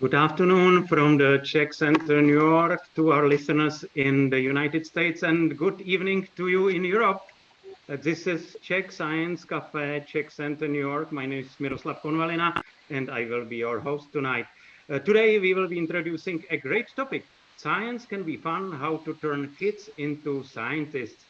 Good afternoon from the Czech Center, New York, to our listeners in the United States, and good evening to you in Europe. This is Czech Science Café, Czech Center, New York. My name is Miroslav Konvalina, and I will be your host tonight. Today, we will be introducing a great topic. Science can be fun, how to turn kids into scientists.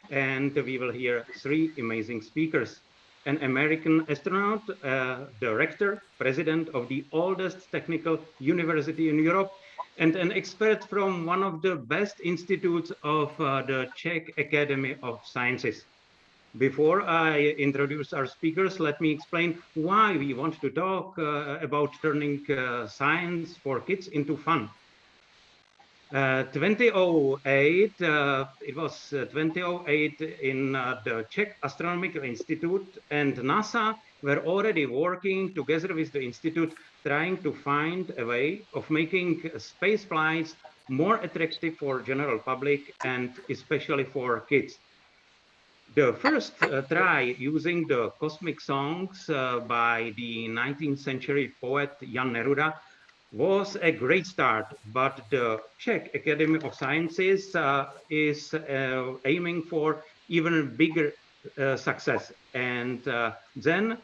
And we will hear three amazing speakers. An American astronaut, the Rector, president of the oldest technical university in Europe, and an expert from one of the best institutes of the Czech Academy of Sciences. Before I introduce our speakers, let me explain why we want to talk about turning science for kids into fun. 2008, it was 2008 in the Czech Astronomical Institute, and NASA were already working together with the institute, trying to find a way of making space flights more attractive for general public and especially for kids. The first try using the cosmic songs by the 19th century poet Jan Neruda was a great start, but the Czech Academy of Sciences is aiming for even bigger success. And then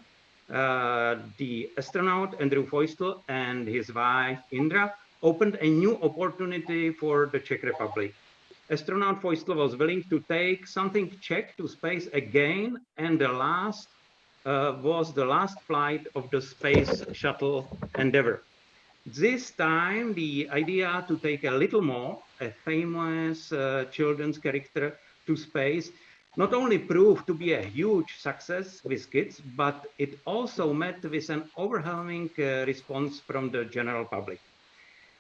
the astronaut Andrew Feustel and his wife Indra opened a new opportunity for the Czech Republic. Astronaut Feustel was willing to take something Czech to space again, and the last was the last flight of the space shuttle Endeavour. This time, the idea to take a little more, a famous children's character, to space, not only proved to be a huge success with kids, but it also met with an overwhelming response from the general public.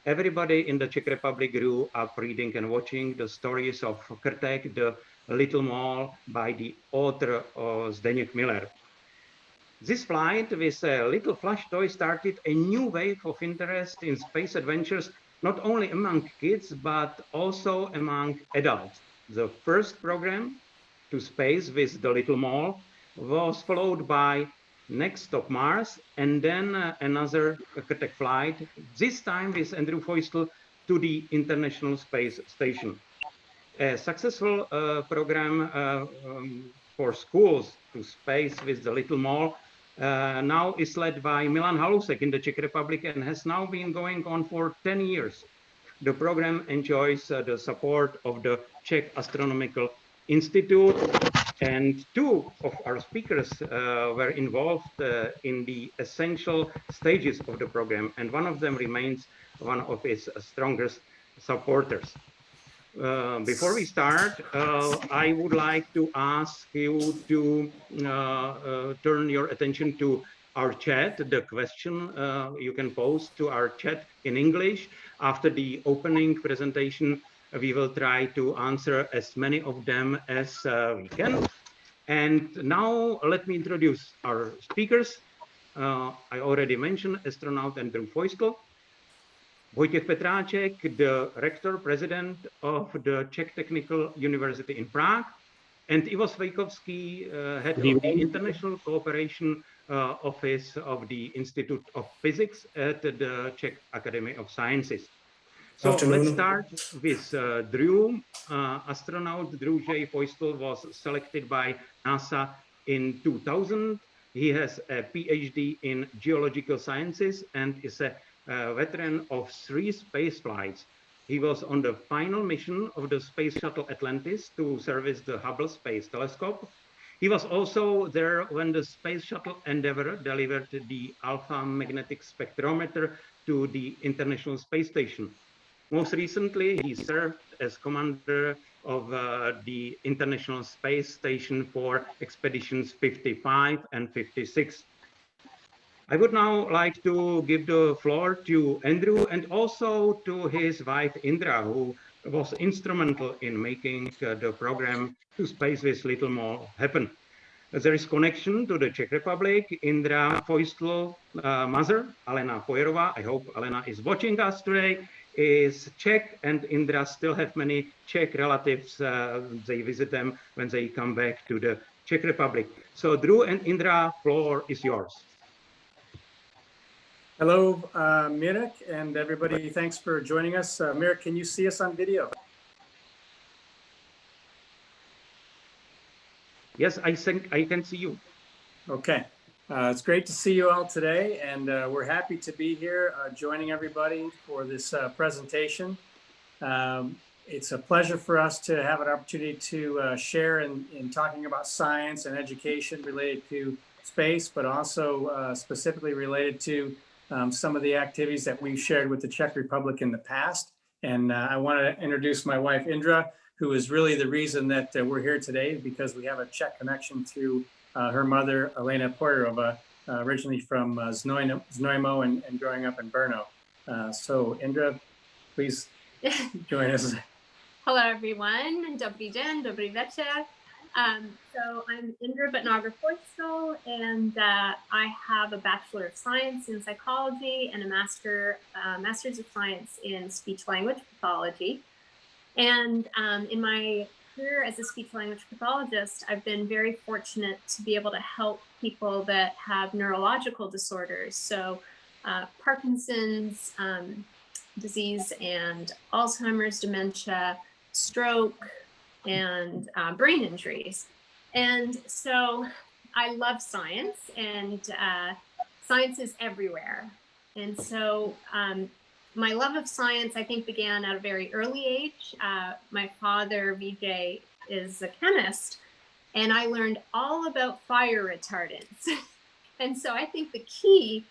Everybody in the Czech Republic grew up reading and watching the stories of Krtkem, the little mole, by the author Zdeněk Miller. This flight with a little flash toy started a new wave of interest in space adventures, not only among kids, but also among adults. The first program, To Space with the Little Mole, was followed by Next Stop Mars, and then another Krtkem flight, this time with Andrew Feustel to the International Space Station. A successful program for schools to space with the Little Mole now is led by Milan Halusek in the Czech Republic and has now been going on for 10 years. The program enjoys the support of the Czech Astronomical Institute, and two of our speakers were involved in the essential stages of the program, and one of them remains one of its strongest supporters. Before we start, I would like to ask you to turn your attention to our chat, the question you can pose to our chat in English. After the opening presentation, we will try to answer as many of them as we can. And now let me introduce our speakers. I already mentioned astronaut Andrew Feustel, Vojtěch Petráček, the Rector, President of the Czech Technical University in Prague, and Ivo Svejkovský, Head of the International Cooperation Office of the Institute of Physics at the Czech Academy of Sciences. So let's start with Drew. Astronaut Drew J. Feustel was selected by NASA in 2000. He has a PhD in geological sciences and is a veteran of 3 space flights. He was on the final mission of the Space Shuttle Atlantis to service the Hubble Space Telescope. He was also there when the Space Shuttle Endeavour delivered the Alpha Magnetic Spectrometer to the International Space Station. Most recently, he served as commander of the International Space Station for expeditions 55 and 56. I would now like to give the floor to Andrew and also to his wife Indra, who was instrumental in making the program To Space with Little Mole happen. There is connection to the Czech Republic. Indra Feustel, mother, Alena Pojerova, I hope Alena is watching us today, is Czech, and Indra still have many Czech relatives. They visit them when they come back to the Czech Republic. So Drew and Indra, floor is yours. Hello, Mirek, and everybody. Thanks for joining us. Mirek, can you see us on video? Yes, I think I can see you. Okay. It's great to see you all today, and we're happy to be here joining everybody for this presentation. It's a pleasure for us to have an opportunity to share in talking about science and education related to space, but also specifically related to some of the activities that we've shared with the Czech Republic in the past. And I want to introduce my wife, Indra, who is really the reason that we're here today, because we have a Czech connection through her mother, Elena Poirova, originally from Znojmo and growing up in Brno. So Indra, please join us. Hello, everyone. Dobrý den, dobrý večer. So I'm Andrew Feustel, and I have a Bachelor of Science in Psychology and a Master's of Science in Speech-Language Pathology. And in my career as a speech-language pathologist, I've been very fortunate to be able to help people that have neurological disorders. So Parkinson's disease and Alzheimer's, dementia, stroke, and brain injuries. And so I love science, and science is everywhere. And so my love of science, I think, began at a very early age. My father, Vijay, is a chemist, and I learned all about fire retardants. And so I think the key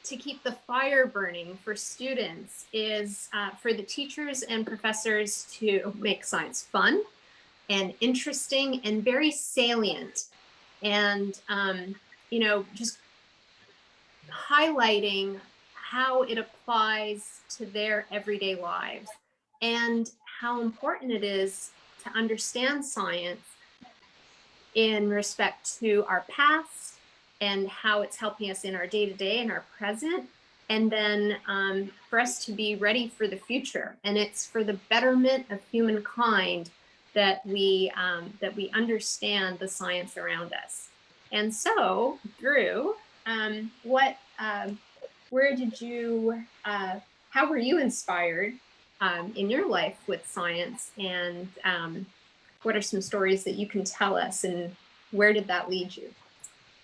to keep the fire burning for students is for the teachers and professors to make science fun and interesting and very salient, and you know, just highlighting how it applies to their everyday lives and how important it is to understand science in respect to our past and how it's helping us in our day-to-day and our present, and then for us to be ready for the future. And it's for the betterment of humankind that we understand the science around us. And so, Drew, where did you, how were you inspired in your life with science, and what are some stories that you can tell us, and where did that lead you?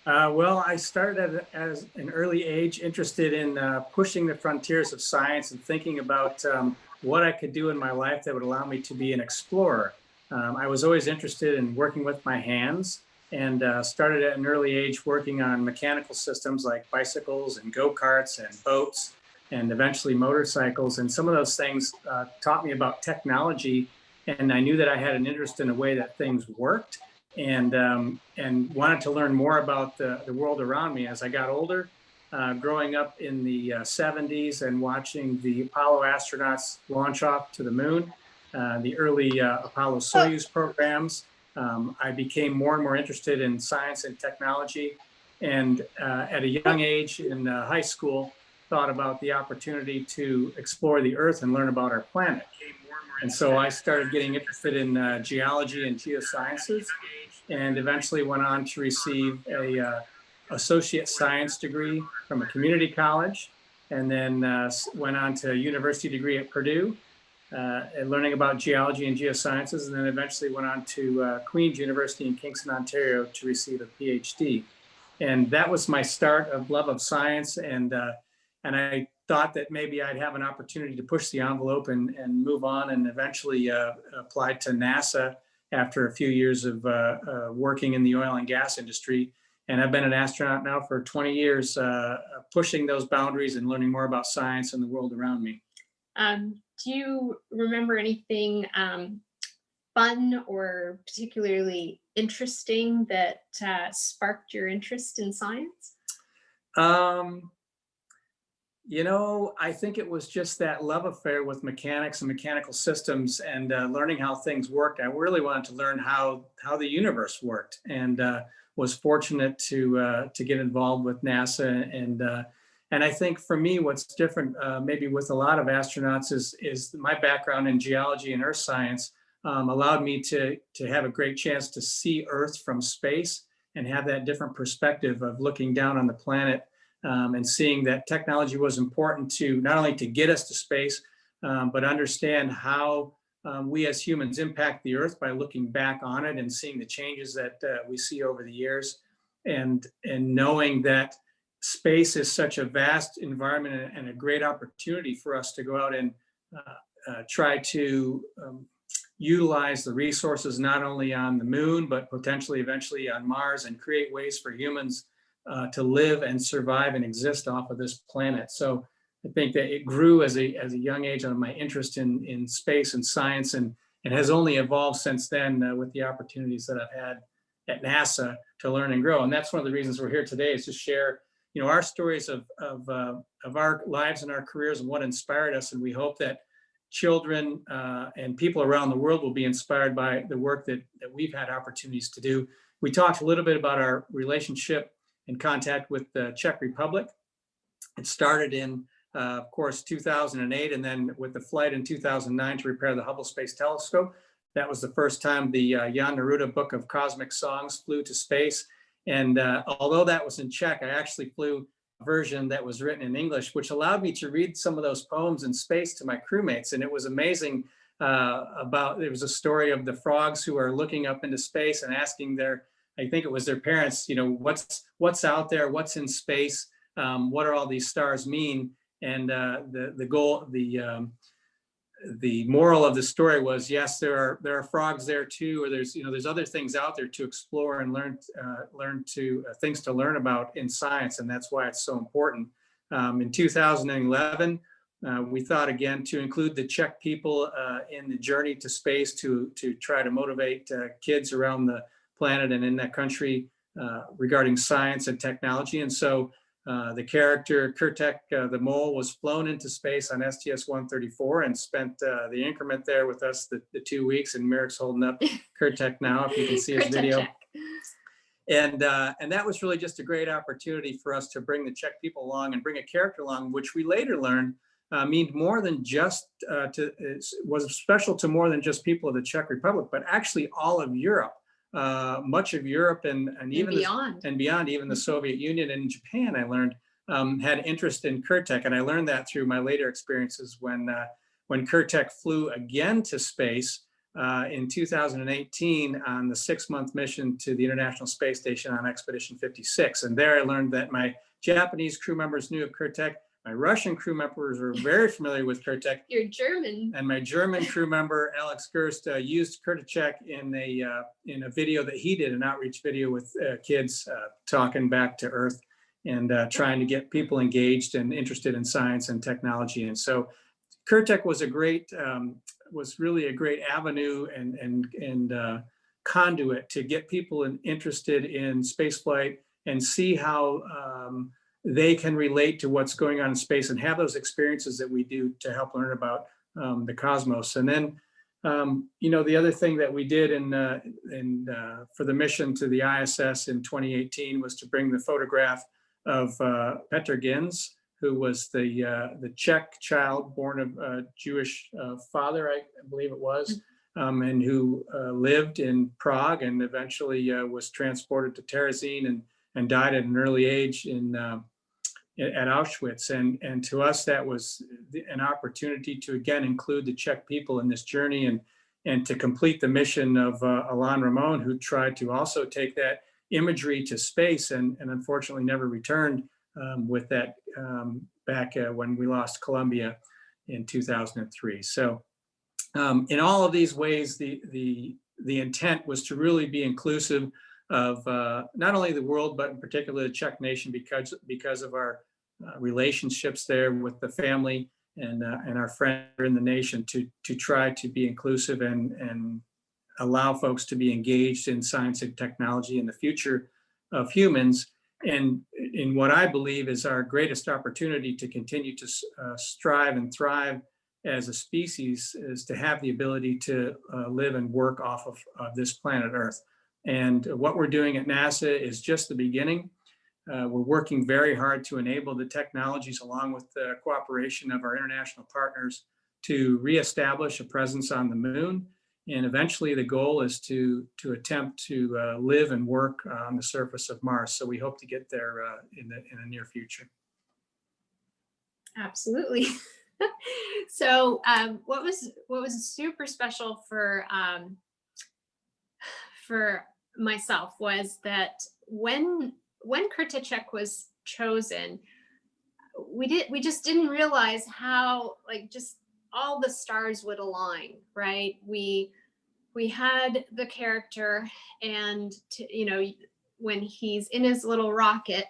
Well, I started as an early age interested in pushing the frontiers of science and thinking about what I could do in my life that would allow me to be an explorer. I was always interested in working with my hands, and started at an early age working on mechanical systems like bicycles and go-karts and boats, and eventually motorcycles. And some of those things taught me about technology, and I knew that I had an interest in the way that things worked, and wanted to learn more about the world around me. As I got older, growing up in the 70s and watching the Apollo astronauts launch off to the moon, the early Apollo Soyuz programs, I became more and more interested in science and technology, and at a young age in high school, thought about the opportunity to explore the Earth and learn about our planet. And so I started getting interested in geology and geosciences, and eventually went on to receive a associate science degree from a community college, and then went on to a university degree at Purdue, learning about geology and geosciences, and then eventually went on to Queen's University in Kingston, Ontario to receive a PhD. And that was my start of love of science, and I thought that maybe I'd have an opportunity to push the envelope and move on, and eventually applied to NASA after a few years of working in the oil and gas industry. And I've been an astronaut now for 20 years, pushing those boundaries and learning more about science and the world around me. Do you remember anything fun or particularly interesting that sparked your interest in science? You know, I think it was just that love affair with mechanics and mechanical systems, and learning how things worked. I really wanted to learn how the universe worked, and was fortunate to get involved with NASA. And I think for me, what's different maybe with a lot of astronauts is my background in geology and earth science allowed me to have a great chance to see Earth from space and have that different perspective of looking down on the planet and seeing that technology was important to not only to get us to space, but understand how we as humans impact the Earth by looking back on it and seeing the changes that we see over the years, and knowing that space is such a vast environment and a great opportunity for us to go out and try to utilize the resources not only on the moon, but potentially eventually on Mars, and create ways for humans to live and survive and exist off of this planet. So I think that it grew as a young age on my interest in space and science, and has only evolved since then with the opportunities that I've had at NASA to learn and grow. And that's one of the reasons we're here today, is to share, you know, our stories of our lives and our careers and what inspired us. And we hope that children and people around the world will be inspired by the work that we've had opportunities to do. We talked a little bit about our relationship and contact with the Czech Republic. It started in, of course, 2008, and then with the flight in 2009 to repair the Hubble Space Telescope. That was the first time the Jan Neruda Book of Cosmic Songs flew to space. And although that was in Czech, I actually flew a version that was written in English, which allowed me to read some of those poems in space to my crewmates. And it was amazing there was a story of the frogs who are looking up into space and asking I think it was their parents, you know, what's out there, what's in space, what do all these stars mean? And the moral of the story was, yes, there are frogs there too, or there's other things out there to explore and learn things to learn about in science, and that's why it's so important. In 2011, we thought again to include the Czech people in the journey to space, to try to motivate kids around the planet and in that country regarding science and technology. And so the character Krtkem, the mole, was flown into space on STS-134 and spent the increment there with us the 2 weeks. And Merrick's holding up Krtkem now, if you can see his video. And that was really just a great opportunity for us to bring the Czech people along and bring a character along, which we later learned means more than just was special to more than just people of the Czech Republic, but actually all of Europe. Much of Europe and even beyond, even the Soviet Union and Japan, I learned had interest in Krtkem, and I learned that through my later experiences when Krtkem flew again to space in 2018 on the 6-month mission to the International Space Station on Expedition 56. And there I learned that my Japanese crew members knew of Krtkem. My Russian crew members were very familiar with Krtkem. You're German. And my German crew member, Alex Gerst, used Krtkem in a video that he did, an outreach video with kids talking back to Earth and trying to get people engaged and interested in science and technology. And so Krtkem was really a great avenue and conduit to get people interested in spaceflight and see how they can relate to what's going on in space and have those experiences that we do to help learn about the cosmos. And then, the other thing that we did for the mission to the ISS in 2018 was to bring the photograph of Petr Ginz, who was the Czech child born of a Jewish father, I believe it was, and who lived in Prague and eventually was transported to Terezín and died at an early age at Auschwitz. And to us, that was an opportunity to again include the Czech people in this journey and to complete the mission of Alain Ramon, who tried to also take that imagery to space and unfortunately never returned with that back when we lost Columbia in 2003. So in all of these ways, the intent was to really be inclusive of not only the world, but in particular the Czech nation, because of our relationships there with the family and our friends in the nation, to try to be inclusive and allow folks to be engaged in science and technology and the future of humans. And in what I believe is our greatest opportunity to continue to strive and thrive as a species is to have the ability to live and work off of this planet Earth. And what we're doing at NASA is just the beginning. We're working very hard to enable the technologies, along with the cooperation of our international partners, to reestablish a presence on the moon And eventually the goal is to attempt to live and work on the surface of Mars. So we hope to get there in the near future. Absolutely. So what was super special for myself was that when Krteček was chosen, we just didn't realize how, like, just all the stars would align, right? We had the character, and when he's in his little rocket,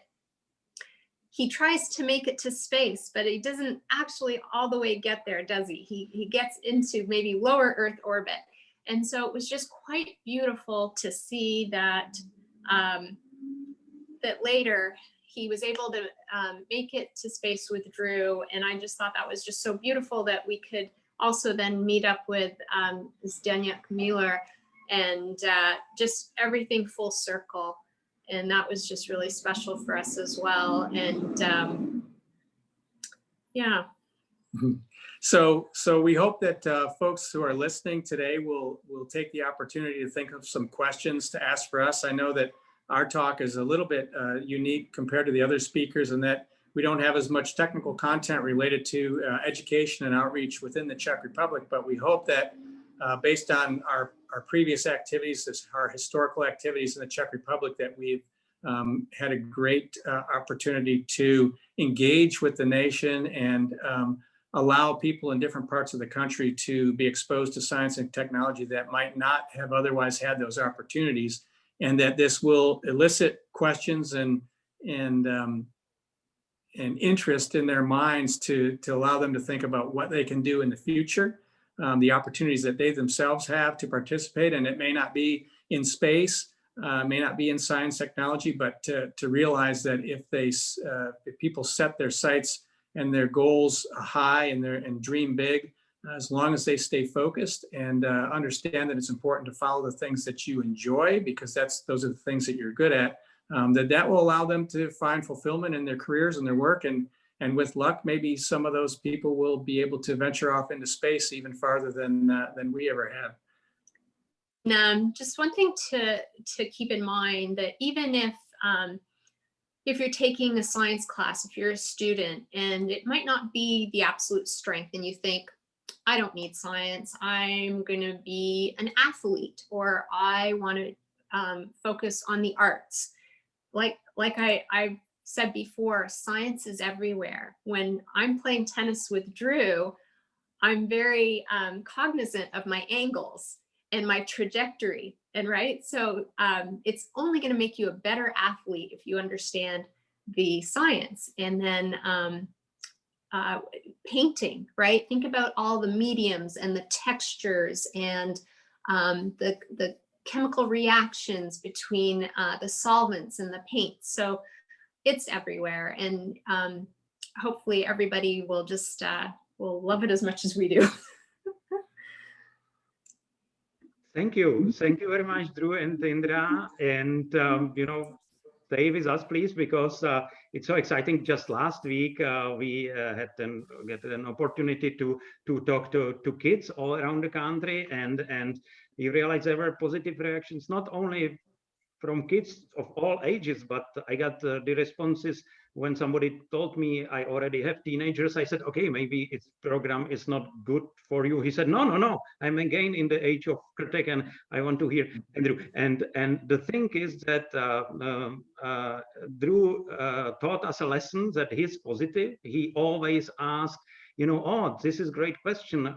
he tries to make it to space, but he doesn't actually all the way get there, does he? He gets into maybe lower Earth orbit. And so it was just quite beautiful to see that that later he was able to make it to space with Drew. And I just thought that was just so beautiful that we could also then meet up with Zdeněk Miller and just everything full circle. And that was just really special for us as well. And yeah. So we hope that folks who are listening today will take the opportunity to think of some questions to ask for us. I know that our talk is a little bit unique compared to the other speakers in that we don't have as much technical content related to education and outreach within the Czech Republic, but we hope that based on our previous activities, our historical activities in the Czech Republic, that we've had a great opportunity to engage with the nation and allow people in different parts of the country to be exposed to science and technology that might not have otherwise had those opportunities, and that this will elicit questions and interest in their minds to allow them to think about what they can do in the future, the opportunities that they themselves have to participate. And it may not be in space, may not be in science technology, but to realize that if people set their sights and their goals high and dream big, as long as they stay focused and understand that it's important to follow the things that you enjoy, because those are the things that you're good at, that will allow them to find fulfillment in their careers and their work. And with luck, maybe some of those people will be able to venture off into space even farther than we ever have. Just one thing to keep in mind, that even if you're taking a science class, if you're a student and it might not be the absolute strength and you think, I don't need science, I'm going to be an athlete, or I want to focus on the arts. Like I said before, science is everywhere. When I'm playing tennis with Drew, I'm very cognizant of my angles and my trajectory, and right. So it's only going to make you a better athlete if you understand the science. And then painting, right? Think about all the mediums and the textures and the chemical reactions between the solvents and the paints. So it's everywhere, and hopefully everybody will just will love it as much as we do. Thank you very much, Drew and Indra, and stay with us, please, because it's so exciting. Just last week, we had an opportunity to talk to kids all around the country, and we realized there were positive reactions, not only from kids of all ages, but I got the responses when somebody told me I already have teenagers. I said, okay, maybe its program is not good for you. He said, no, I'm again in the age of Krtek and I want to hear Andrew. And the thing is that Drew taught us a lesson that he's positive. He always asked, oh, this is a great question.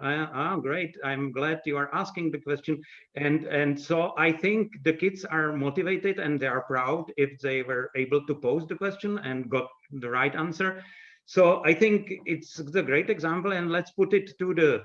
Great. I'm glad you are asking the question. And so I think the kids are motivated and they are proud if they were able to pose the question and got the right answer. So I think it's the great example, and let's put it to the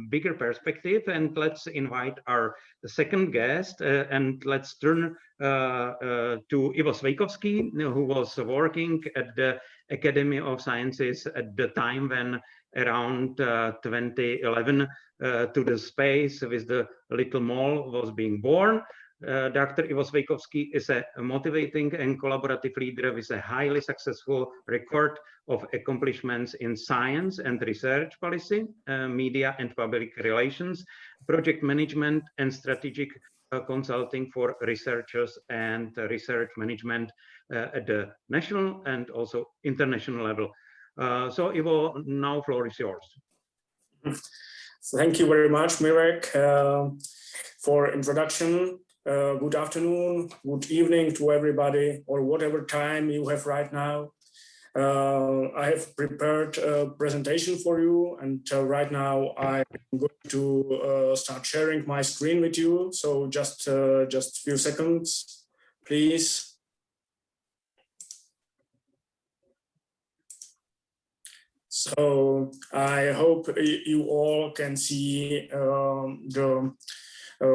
bigger perspective, and let's invite our second guest, and let's turn to Ivo Svejkovský, who was working at the Academy of Sciences at the time when around 2011 to the space with the little mole was being born. Dr. Ivo Svejkovský is a motivating and collaborative leader with a highly successful record of accomplishments in science and research policy, media and public relations, project management, and strategic consulting for researchers and research management at the national and also international level. So Ivo, now floor is yours. Thank you very much, Mirek, for introduction. Good afternoon, good evening to everybody, or whatever time you have right now. I have prepared a presentation for you, and right now I'm going to start sharing my screen with you. So just a few seconds, please. So I hope you all can see the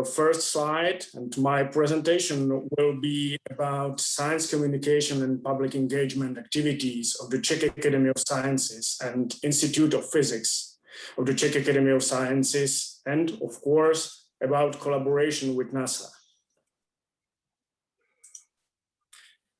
first slide, and my presentation will be about science communication and public engagement activities of the Czech Academy of Sciences and Institute of Physics of the Czech Academy of Sciences, and of course about collaboration with NASA.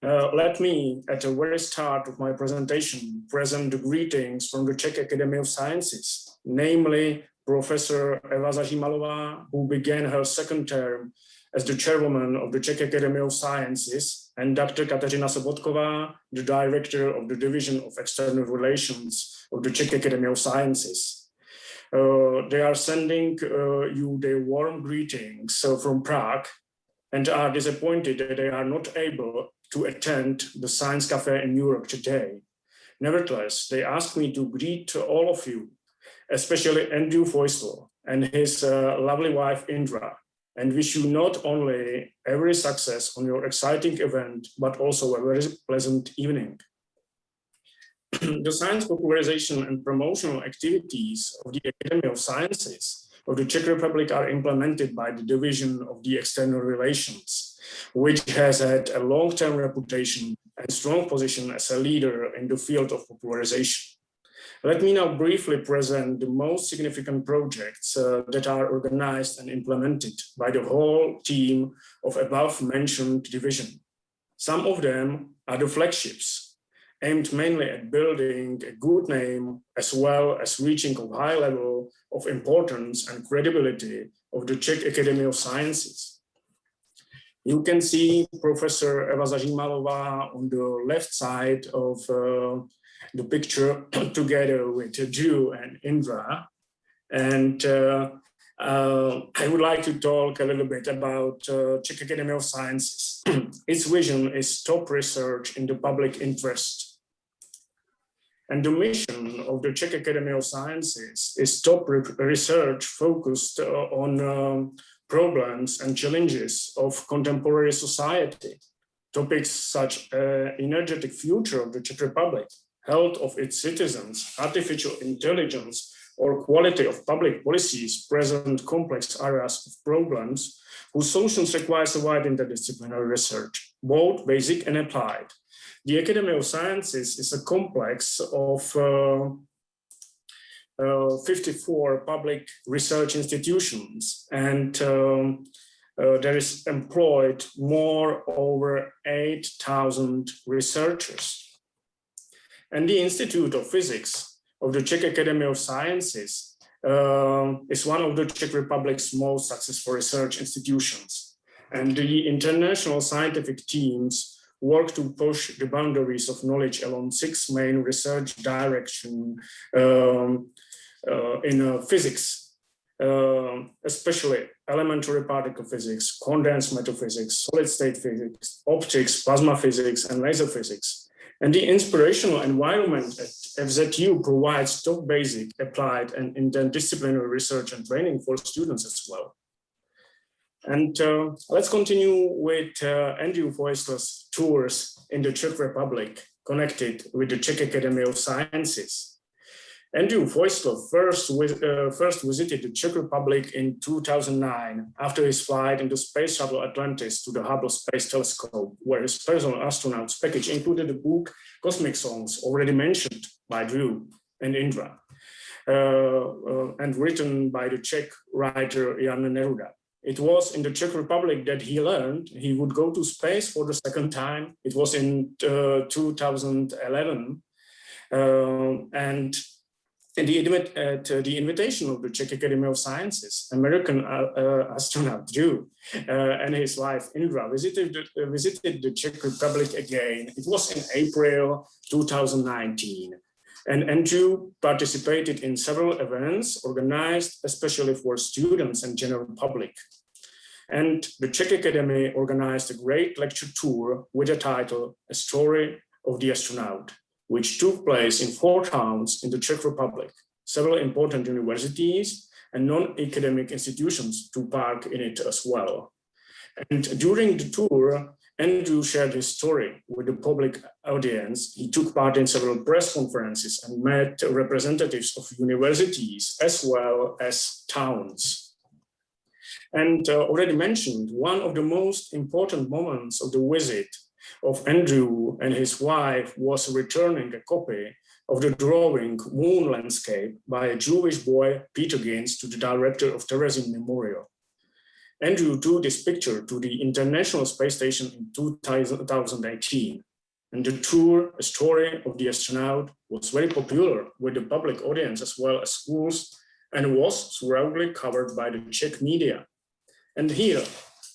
Let me, at the very start of my presentation, present the greetings from the Czech Academy of Sciences, namely Professor Eva Zajímalová, who began her second term as the chairwoman of the Czech Academy of Sciences, and Dr. Kateřina Sobotková, the director of the Division of External Relations of the Czech Academy of Sciences. They are sending you their warm greetings from Prague and are disappointed that they are not able to attend the Science Café in Europe today. Nevertheless, they asked me to greet all of you, especially Andrew Feustel and his lovely wife Indra, and wish you not only every success on your exciting event, but also a very pleasant evening. The science popularization and promotional activities of the Academy of Sciences of the Czech Republic are implemented by the Division of the External Relations, which has had a long-term reputation and strong position as a leader in the field of popularization. Let me now briefly present the most significant projects that are organized and implemented by the whole team of above-mentioned division. Some of them are the flagships, aimed mainly at building a good name as well as reaching a high level of importance and credibility of the Czech Academy of Sciences. You can see Professor Eva Zajímalová on the left side of the picture together with Drew and Indra. And I would like to talk a little bit about Czech Academy of Sciences. Its vision is top research in the public interest. And the mission of the Czech Academy of Sciences is top research focused on problems and challenges of contemporary society. Topics such as energetic future of the Czech Republic, health of its citizens, artificial intelligence, or quality of public policies present complex areas of problems whose solutions require a wide interdisciplinary research, both basic and applied. The Academy of Sciences is a complex of 54 public research institutions, and there is employed more over 8,000 researchers. And the Institute of Physics of the Czech Academy of Sciences is one of the Czech Republic's most successful research institutions. And the international scientific teams work to push the boundaries of knowledge along 6 main research directions in physics, especially elementary particle physics, condensed matter physics, solid state physics, optics, plasma physics, and laser physics. And the inspirational environment at FZU provides top basic, applied, and interdisciplinary research and training for students as well. And let's continue with Andrew Feustel's tours in the Czech Republic connected with the Czech Academy of Sciences. Andrew Feustel first visited the Czech Republic in 2009 after his flight in the Space Shuttle Atlantis to the Hubble Space Telescope, where his personal astronaut's package included the book Cosmic Songs, already mentioned by Drew and Indra, and written by the Czech writer Jan Neruda. it was in the Czech Republic that he learned he would go to space for the second time. It was in 2011. And at the invitation of the Czech Academy of Sciences, American astronaut Drew and his wife Indra visited the Czech Republic again. It was in April 2019. And Andrew participated in several events organized especially for students and general public. And the Czech Academy organized a great lecture tour with the title, A Story of the Astronaut, which took place in 4 towns in the Czech Republic. Several important universities and non-academic institutions took part in it as well. And during the tour, Andrew shared his story with the public audience. He took part in several press conferences and met representatives of universities as well as towns. And already mentioned, one of the most important moments of the visit of Andrew and his wife was returning a copy of the drawing Moon Landscape by a Jewish boy, Peter Gaines, to the director of Terezin Memorial. Andrew took this picture to the International Space Station in 2018. And the tour, A Story of the Astronaut, was very popular with the public audience as well as schools, and was thoroughly covered by the Czech media. And here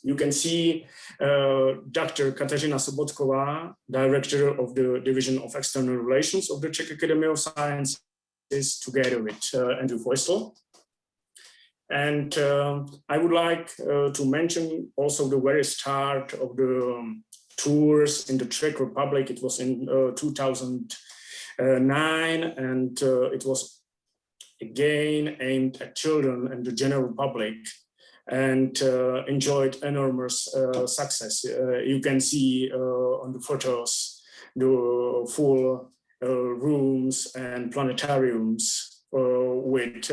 you can see Dr. Kateřina Sobotková, director of the Division of External Relations of the Czech Academy of Sciences, together with Andrew Feustel. And I would like to mention also the very start of the tours in the Czech Republic. It was in 2009, and it was again aimed at children and the general public, and enjoyed enormous success. You can see on the photos the full rooms and planetariums with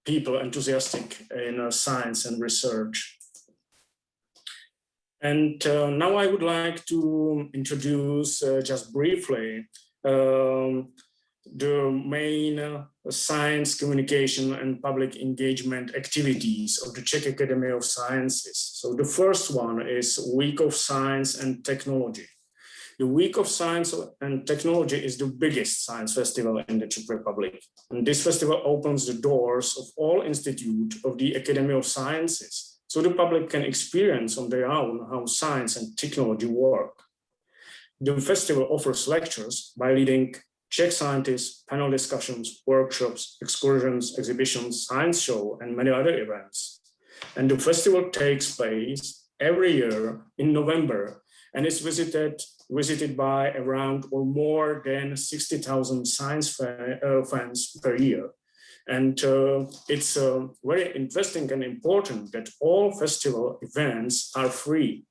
people enthusiastic in science and research. And now I would like to introduce just briefly the main science communication and public engagement activities of the Czech Academy of Sciences. So the first one is Week of Science and Technology. The Week of Science and Technology is the biggest science festival in the Czech Republic. And this festival opens the doors of all institutes of the Academy of Sciences, so the public can experience on their own how science and technology work. The festival offers lectures by leading Czech scientists, panel discussions, workshops, excursions, exhibitions, science show, and many other events. And the festival takes place every year in November and is visited by around or more than 60,000 science fans per year. And it's very interesting and important that all festival events are free.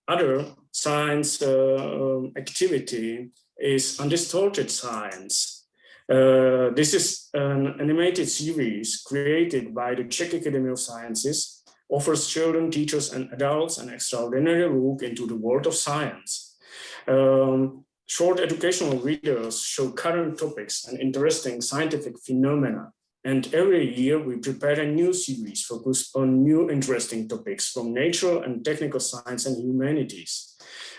Other science activity is Undistorted Science. This is an animated series created by the Czech Academy of Sciences, offers children, teachers, and adults an extraordinary look into the world of science. Short educational videos show current topics and interesting scientific phenomena. And every year we prepare a new series focused on new interesting topics from natural and technical science and humanities.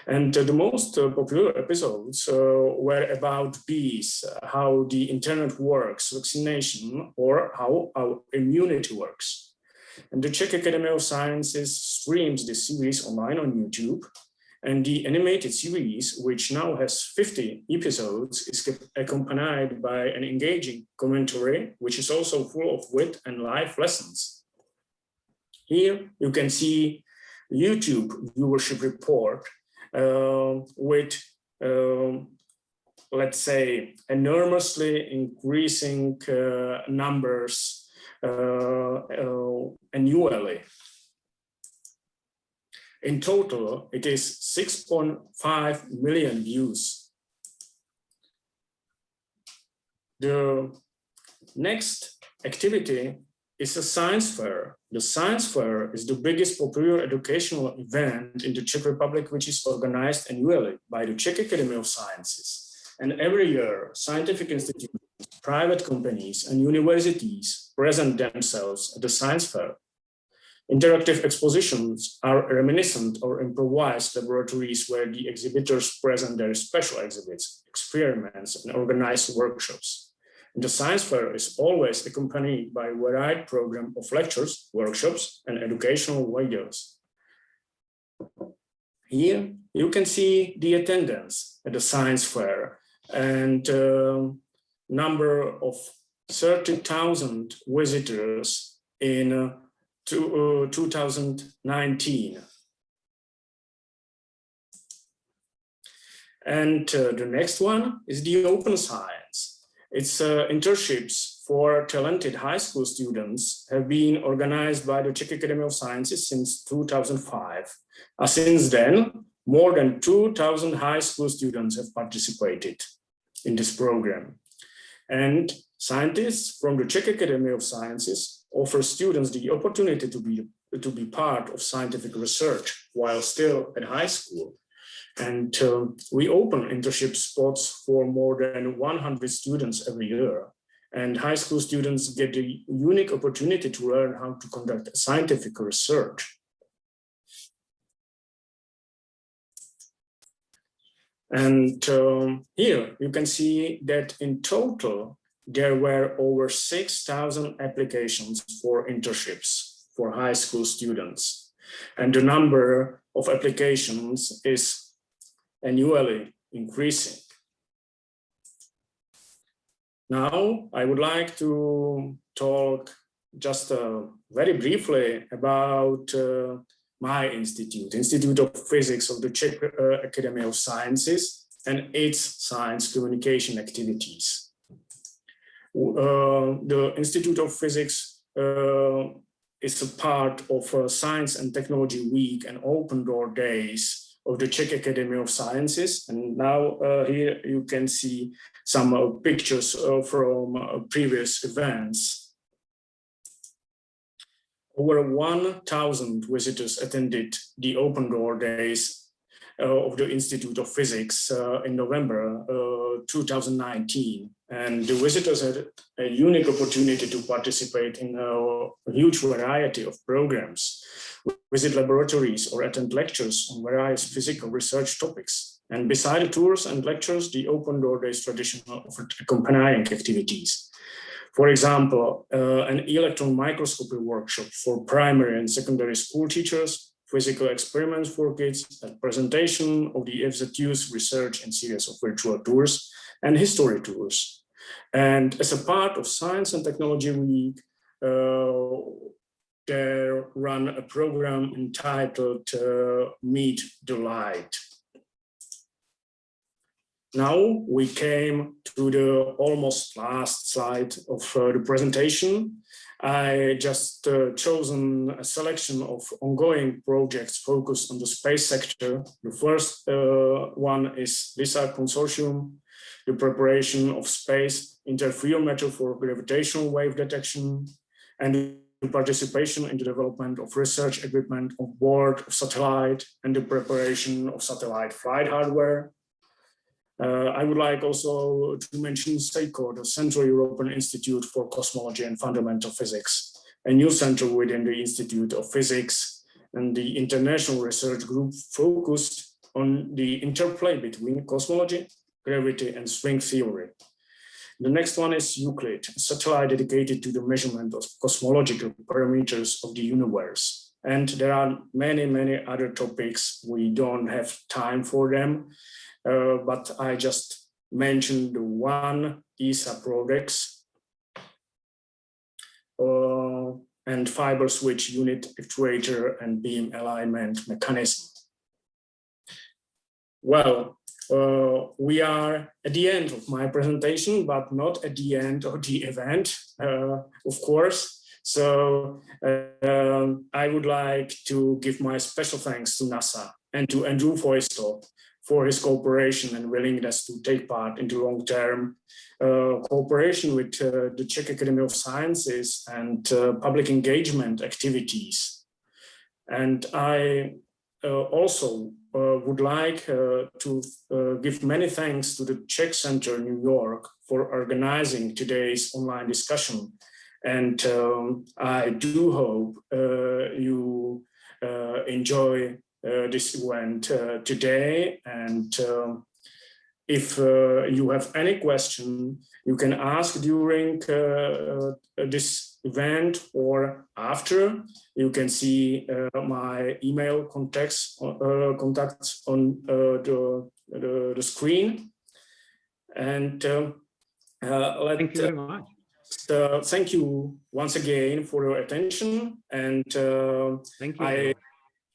And the most popular episodes were about bees, how the internet works, vaccination, or how our immunity works. And the Czech Academy of Sciences streams this series online on YouTube. And the animated series, which now has 50 episodes, is accompanied by an engaging commentary, which is also full of wit and live lessons. Here you can see YouTube viewership report with, let's say, enormously increasing numbers annually. In total, it is 6.5 million views. The next activity is a science fair. The science fair is the biggest popular educational event in the Czech Republic, which is organized annually by the Czech Academy of Sciences. And every year, scientific institutions, private companies and universities present themselves at the science fair. Interactive expositions are reminiscent or improvised laboratories where the exhibitors present their special exhibits, experiments, and organize workshops. And the science fair is always accompanied by a varied program of lectures, workshops, and educational videos. Here you can see the attendance at the science fair and number of 30,000 visitors in 2019. And the next one is the open science. Its internships for talented high school students have been organized by the Czech Academy of Sciences since 2005. Since then, more than 2,000 high school students have participated in this program. And scientists from the Czech Academy of Sciences offer students the opportunity to be part of scientific research while still at high school. And we open internship spots for more than 100 students every year. And high school students get the unique opportunity to learn how to conduct scientific research. And here you can see that in total, there were over 6,000 applications for internships for high school students. And the number of applications is annually increasing. Now, I would like to talk just very briefly about my institute, Institute of Physics of the Czech Academy of Sciences, and its science communication activities. The Institute of Physics is a part of Science and Technology Week and Open Door Days of the Czech Academy of Sciences. And now here you can see some pictures from previous events. Over 1,000 visitors attended the Open Door Days of the Institute of Physics in November 2019. And the visitors had a unique opportunity to participate in a huge variety of programs, visit laboratories or attend lectures on various physical research topics. And beside the tours and lectures, the Open Door Days tradition offered accompanying activities. For example, an electron microscopy workshop for primary and secondary school teachers, physical experiments for kids, a presentation of the FZU's research and series of virtual tours, and history tours. And as a part of Science and Technology Week, they run a program entitled Meet the Light. Now we came to the almost last slide of the presentation. I just chosen a selection of ongoing projects focused on the space sector. The first one is LISA Consortium, the preparation of space interferometer for gravitational wave detection, and the participation in the development of research equipment on board of satellite and the preparation of satellite flight hardware. I would like also to mention CEICO, the Central European Institute for Cosmology and Fundamental Physics, a new center within the Institute of Physics and the international research group focused on the interplay between cosmology, gravity, and string theory. The next one is Euclid, a satellite dedicated to the measurement of cosmological parameters of the universe. And there are many, many other topics. We don't have time for them. But I just mentioned the one ESA projects and fiber switch unit actuator and beam alignment mechanism. Well, we are at the end of my presentation, but not at the end of the event, of course. So I would like to give my special thanks to NASA and to Andrew Feustel for his cooperation and willingness to take part in the long-term cooperation with the Czech Academy of Sciences and public engagement activities. And I also would like to give many thanks to the Czech Center New York for organizing today's online discussion. And I do hope you enjoy this event today. And if you have any question, you can ask during this event or after. You can see my email contacts on the screen. And thank you very much. Thank you once again for your attention. And thank you. I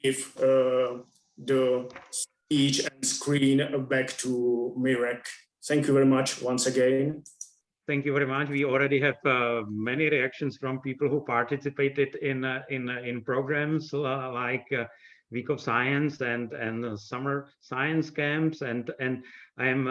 give the speech and screen back to Mirek. Thank you very much once again. Thank you very much. We already have many reactions from people who participated in programs like Week of Science and summer science camps, and I am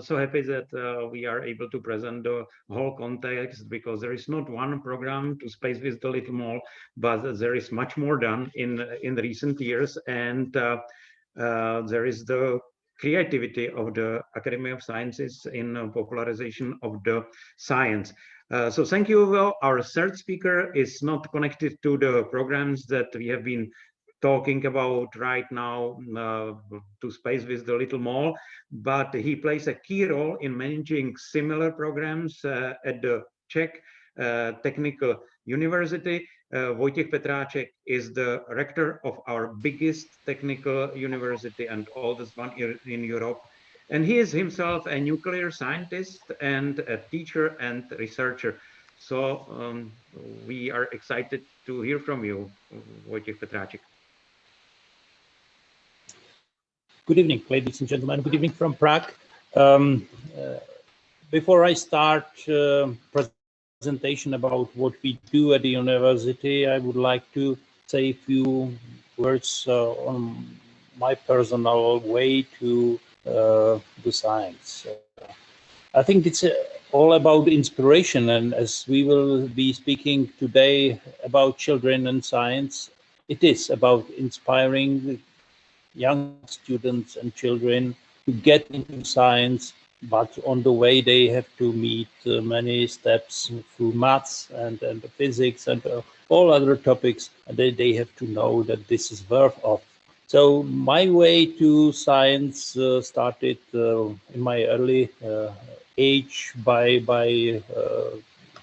so happy that we are able to present the whole context, because there is not one program to space with the little more, but there is much more done in the recent years, and there is the creativity of the Academy of Sciences in popularization of the science. So thank you. Our third speaker is not connected to the programs that we have been talking about right now, to space with the little more, but he plays a key role in managing similar programs at the Czech Technical University. Vojtěch Petráček is the rector of our biggest technical university and oldest one in Europe. And he is himself a nuclear scientist and a teacher and researcher. So we are excited to hear from you, Vojtěch Petráček. Good evening, ladies and gentlemen. Good evening from Prague. Before I start presentation about what we do at the university, I would like to say a few words on my personal way to the science. I think it's all about inspiration, and as we will be speaking today about children and science, it is about inspiring young students and children to get into science, but on the way they have to meet many steps through maths and physics and all other topics, and they have to know that this is worth of. So my way to science started in my early age by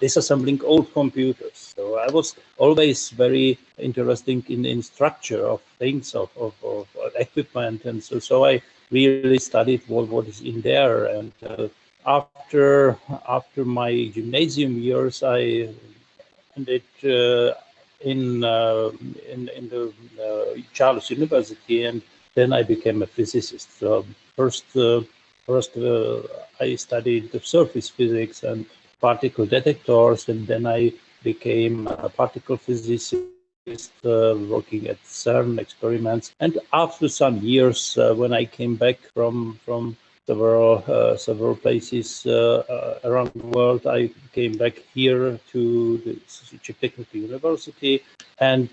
disassembling old computers. So I was always very interested in structure of things, of equipment, and so I really studied what is in there. And after my gymnasium years, I ended in the Charles University, and then I became a physicist. First I studied the surface physics and particle detectors, and then I became a particle physicist working at CERN experiments. And after some years, when I came back from several places around the world, I came back here to the Czech Technical University, and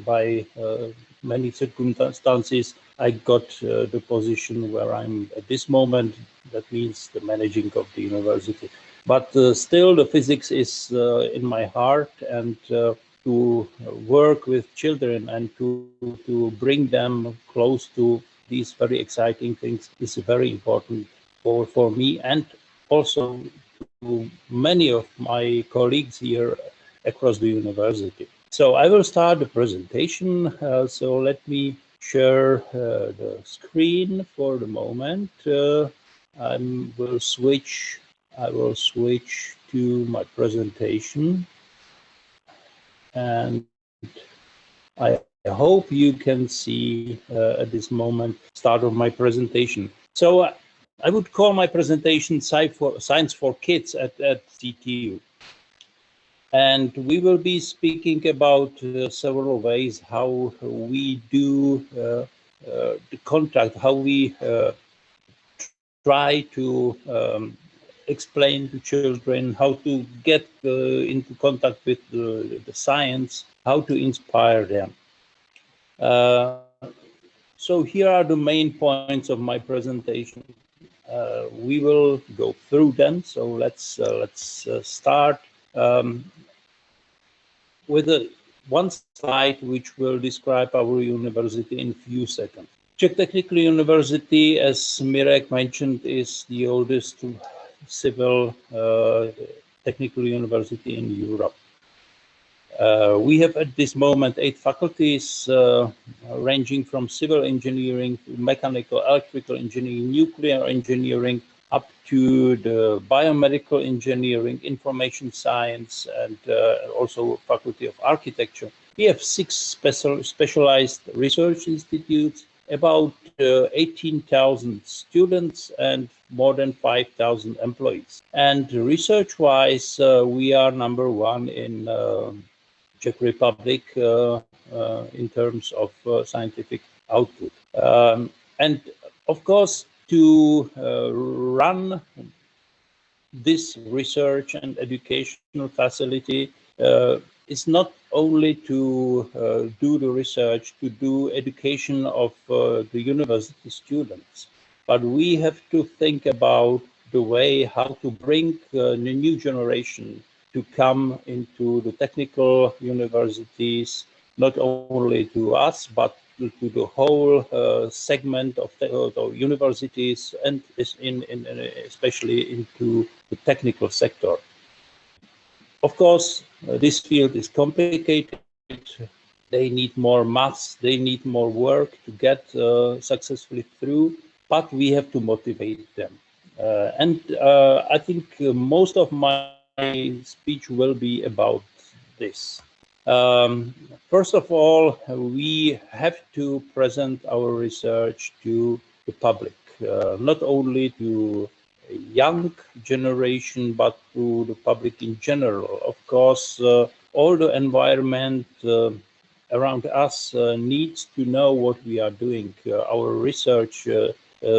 by many circumstances, I got the position where I'm at this moment. That means the managing of the university. But still, the physics is in my heart, and to work with children and to bring them close to these very exciting things is very important for me, and also to many of my colleagues here across the university. So I will start the presentation. So let me share the screen for the moment. I will switch to my presentation, and I hope you can see at this moment start of my presentation. So I would call my presentation Science for Kids at CTU. And we will be speaking about several ways how we do the contact, how we try to explain to children how to get into contact with the science, how to inspire them. So here are the main points of my presentation. We will go through them. So let's start with one slide which will describe our university in few seconds. Czech Technical University, as Mirek mentioned, is the oldest civil technical university in Europe. We have at this moment 8 faculties ranging from civil engineering to mechanical, electrical engineering, nuclear engineering, up to the biomedical engineering, information science, and also faculty of architecture. We have 6 specialized research institutes, about 18,000 students, and more than 5,000 employees. And research-wise, we are #1 in Czech Republic in terms of scientific output. And of course, to run this research and educational facility is not only to do the research, to do education of the university students, but we have to think about the way how to bring the new generation to come into the technical universities, not only to us, but to the whole segment of the universities, and especially into the technical sector. Of course, this field is complicated. They need more maths, they need more work to get successfully through, but we have to motivate them. And I think most of my speech will be about this. First of all, we have to present our research to the public, not only to a young generation, but to the public in general. Of course, all the environment around us needs to know what we are doing. Our research,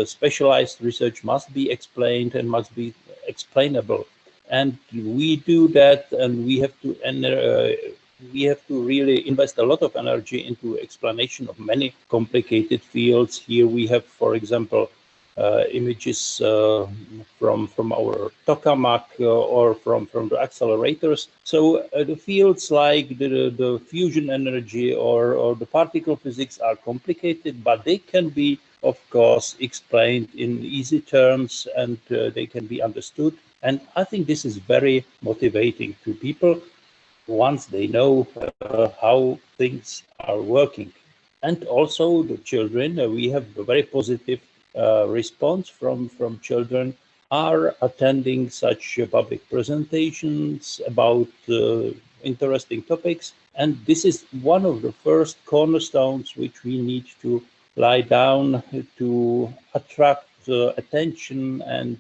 specialized research, must be explained and must be explainable. And we do that, and we have to really invest a lot of energy into explanation of many complicated fields. Here we have, for example, images from our tokamak or from the accelerators. So the fields like the fusion energy or the particle physics are complicated, but they can be, of course, explained in easy terms, and they can be understood. And I think this is very motivating to people once they know how things are working. And also the children, we have a very positive response from children are attending such public presentations about interesting topics. And this is one of the first cornerstones which we need to lie down to attract attention and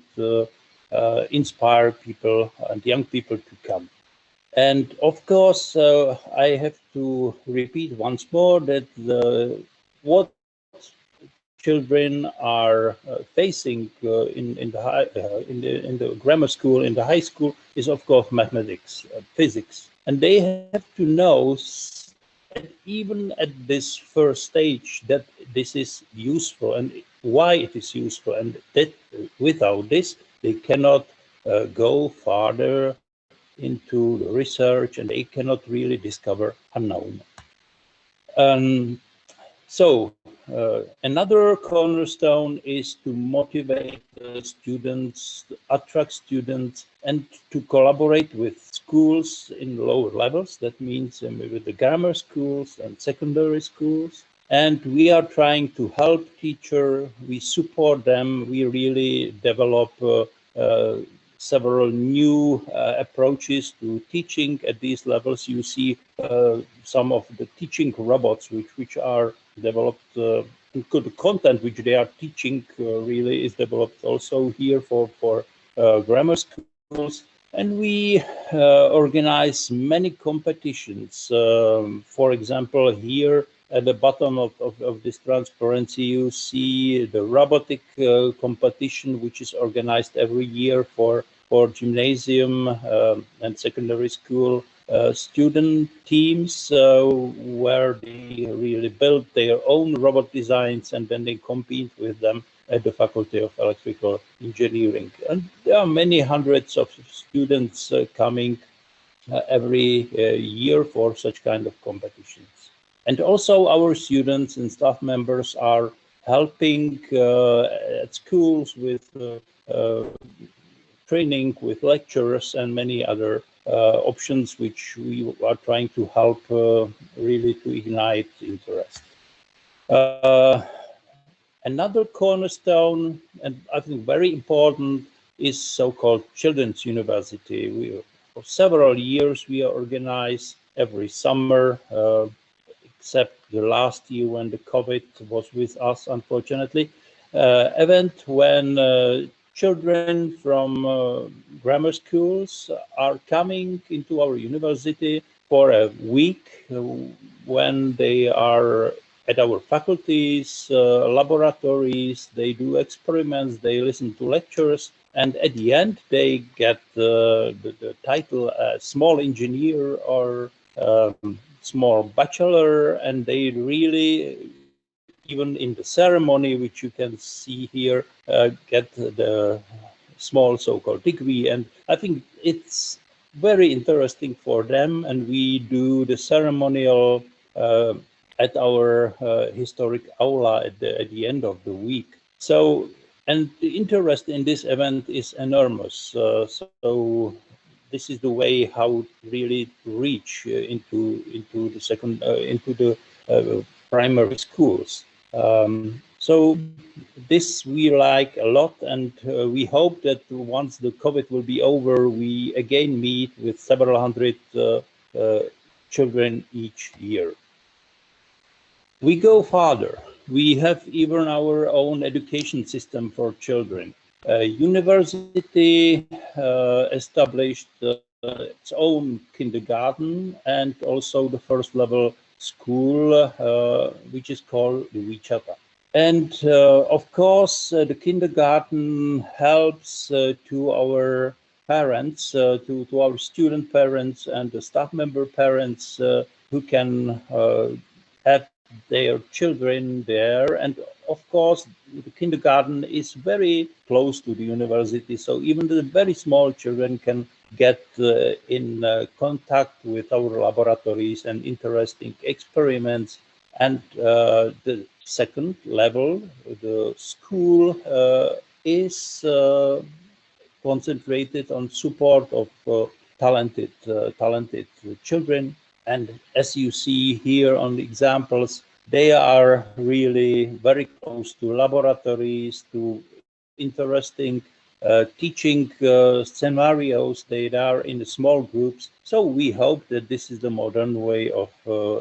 inspire people and young people to come. And of course, I have to repeat once more that what children are facing in the grammar school, in the high school, is of course mathematics, physics, and they have to know, even at this first stage, that this is useful and why it is useful, and that without this they cannot go farther into the research, and they cannot really discover unknown. So another cornerstone is to motivate students, attract students, and to collaborate with schools in lower levels. That means with the grammar schools and secondary schools. And we are trying to help teachers. We support them. We really develop several new approaches to teaching at these levels. You see some of the teaching robots which are developed. The content which they are teaching really is developed also here for grammar schools. And we organize many competitions. For example, here at the bottom of this transparency, you see the robotic competition, which is organized every year for gymnasium and secondary school student teams where they really build their own robot designs, and then they compete with them at the Faculty of Electrical Engineering. And there are many hundreds of students coming every year for such kind of competitions. And also our students and staff members are helping at schools with training, with lectures and many other options which we are trying to help really to ignite interest. Another cornerstone, and I think very important, is so-called Children's University. For several years we organize every summer, except the last year when the COVID was with us, unfortunately, event when children from grammar schools are coming into our university for a week when they are at our faculties, laboratories, they do experiments, they listen to lectures, and at the end they get the title small engineer or small bachelor, and they really, even in the ceremony, which you can see here, get the small so-called degree. And I think it's very interesting for them, and we do the ceremonial at our historic aula at the end of the week. So, and the interest in this event is enormous. So this is the way how really reach into the primary schools. So this we like a lot, and we hope that once the COVID will be over, we again meet with several hundred children each year. We go farther. We have even our own education system for children. University established its own kindergarten and also the first level school, which is called the Vojtěcha. And of course, the kindergarten helps to our parents, to our student parents and the staff member parents who can have their children there. And of course, the kindergarten is very close to the university, so even the very small children can get in contact with our laboratories and interesting experiments. And the second level, the school, is concentrated on support of talented children. And as you see here on the examples, they are really very close to laboratories, to interesting teaching scenarios. They are in the small groups. So we hope that this is the modern way of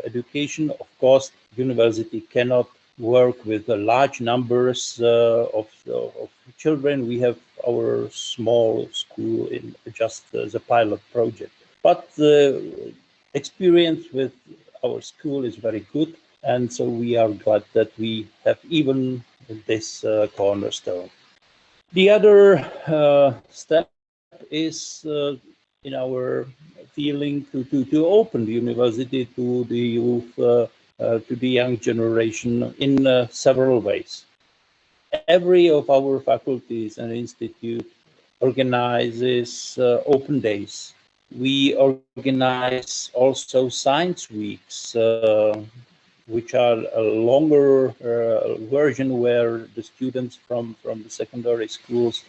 education. Of course, university cannot work with the large numbers of children. We have our small school in just as a pilot project. But the experience with our school is very good. And so we are glad that we have even this cornerstone. The other step is in our feeling to open the university to the youth, to the young generation in several ways. Every of our faculties and institute organizes open days. We organize also science weeks, which are a longer version where the students from the secondary schools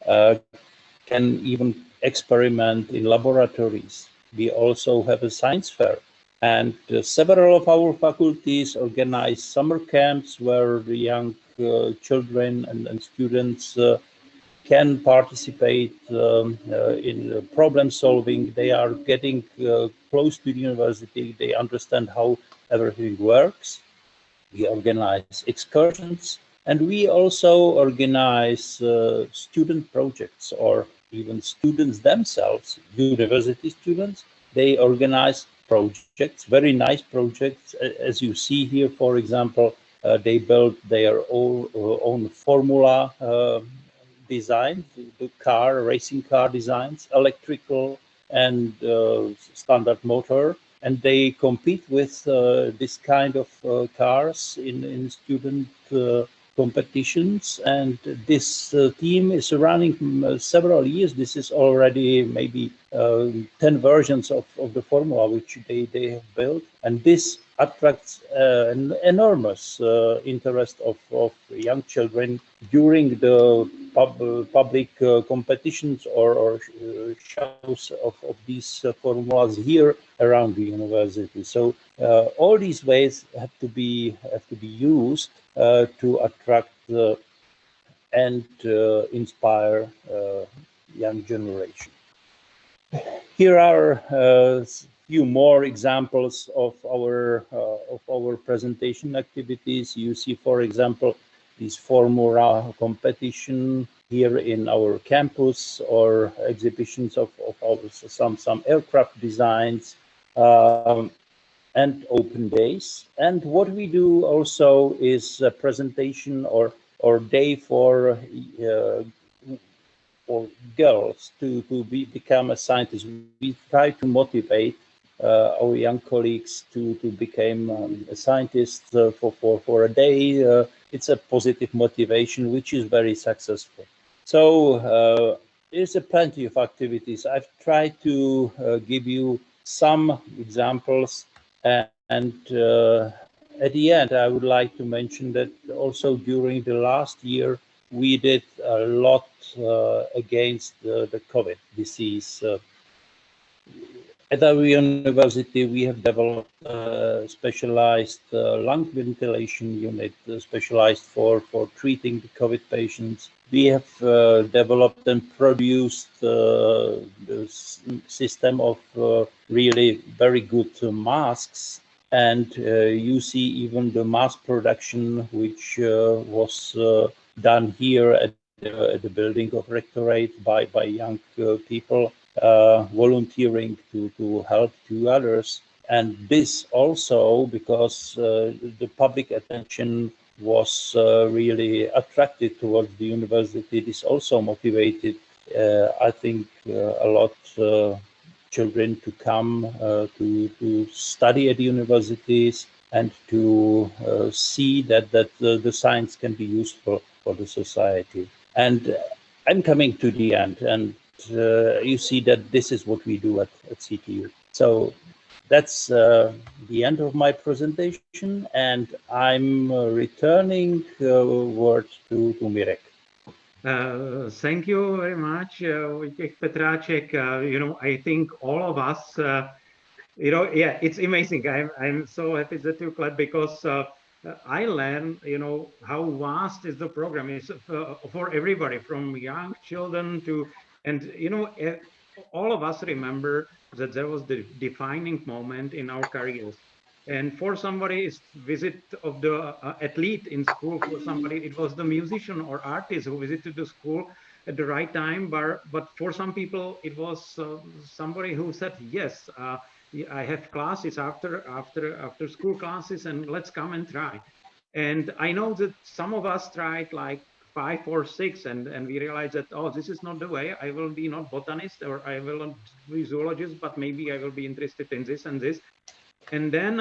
can even experiment in laboratories. We also have a science fair, and several of our faculties organize summer camps where the young children and students can participate in problem solving. They are getting close to the university. They understand how everything works. We organize excursions, and we also organize student projects, or even students themselves, university students. They organize projects, very nice projects. As you see here, for example, they built their own formula design, the racing car designs, electrical and standard motor, and they compete with this kind of cars in student competitions. And this team is running several years. This is already maybe 10 versions of the formula which they have built, and this attracts an enormous interest of young children during the public competitions or shows of these formulas here around the university. So all these ways have to be used to attract and inspire young generation. Here are few more examples of our presentation activities. You see, for example, this formula competition here in our campus, or exhibitions of some aircraft designs, and open days. And what we do also is a presentation or day for girls to become a scientist. We try to motivate our young colleagues to become a scientist for a day. It's a positive motivation, which is very successful. So there's plenty of activities. I've tried to give you some examples, and at the end, I would like to mention that also during the last year, we did a lot against the COVID disease. At our university, we have developed a specialized lung ventilation unit, specialized for treating the COVID patients. We have developed and produced the system of really very good masks. And you see even the mask production, which was done here at the building of Rectorate by young people, volunteering to help to others. And this also because the public attention was really attracted towards the university. This also motivated, I think, a lot children to come to study at the universities and to see that the science can be useful for the society. And I'm coming to the end, and you see that this is what we do at CTU. So that's the end of my presentation, and I'm returning word to Mirek. Thank you very much, Vojtěch Petráček. I think all of us, yeah, it's amazing. I'm so happy that you clap, because I learned, how vast is the program is for everybody, from young children to, and all of us remember that there was the defining moment in our careers. And for somebody, it's visit of the athlete in school. For somebody, it was the musician or artist who visited the school at the right time. But for some people, it was somebody who said, yes, I have classes after school classes, and let's come and try. And I know that some of us tried like 5 or 6, and we realized that, oh, this is not the way. I will be not botanist, or I will not be zoologist, but maybe I will be interested in this and this. And then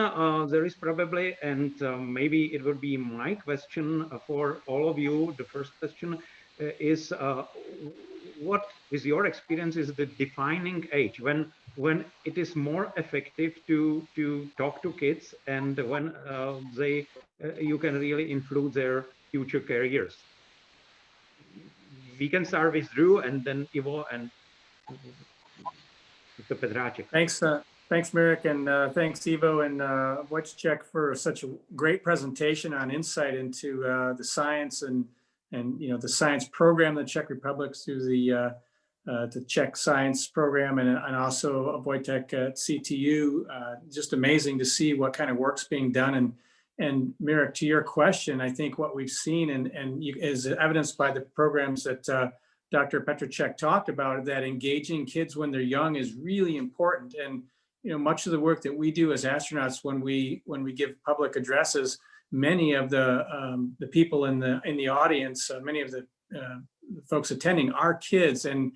there is probably, and maybe it would be my question for all of you. The first question is, what is your experience is the defining age when it is more effective to talk to kids, and when you can really influence their future careers? We can start with Drew, and then Ivo and Mr. Petráček. Thanks, Mirek, and thanks, Ivo and Vojtěch, for such a great presentation on insight into the science and the science program in the Czech Republic through the Czech science program, and also Vojtěch at CTU. Just amazing to see what kind of work's being done. And Mirek, to your question, I think what we've seen and is evidenced by the programs that Dr. Petráček talked about, that engaging kids when they're young is really important. And much of the work that we do as astronauts, when we give public addresses, many of the people in the audience, many of the folks attending are kids, and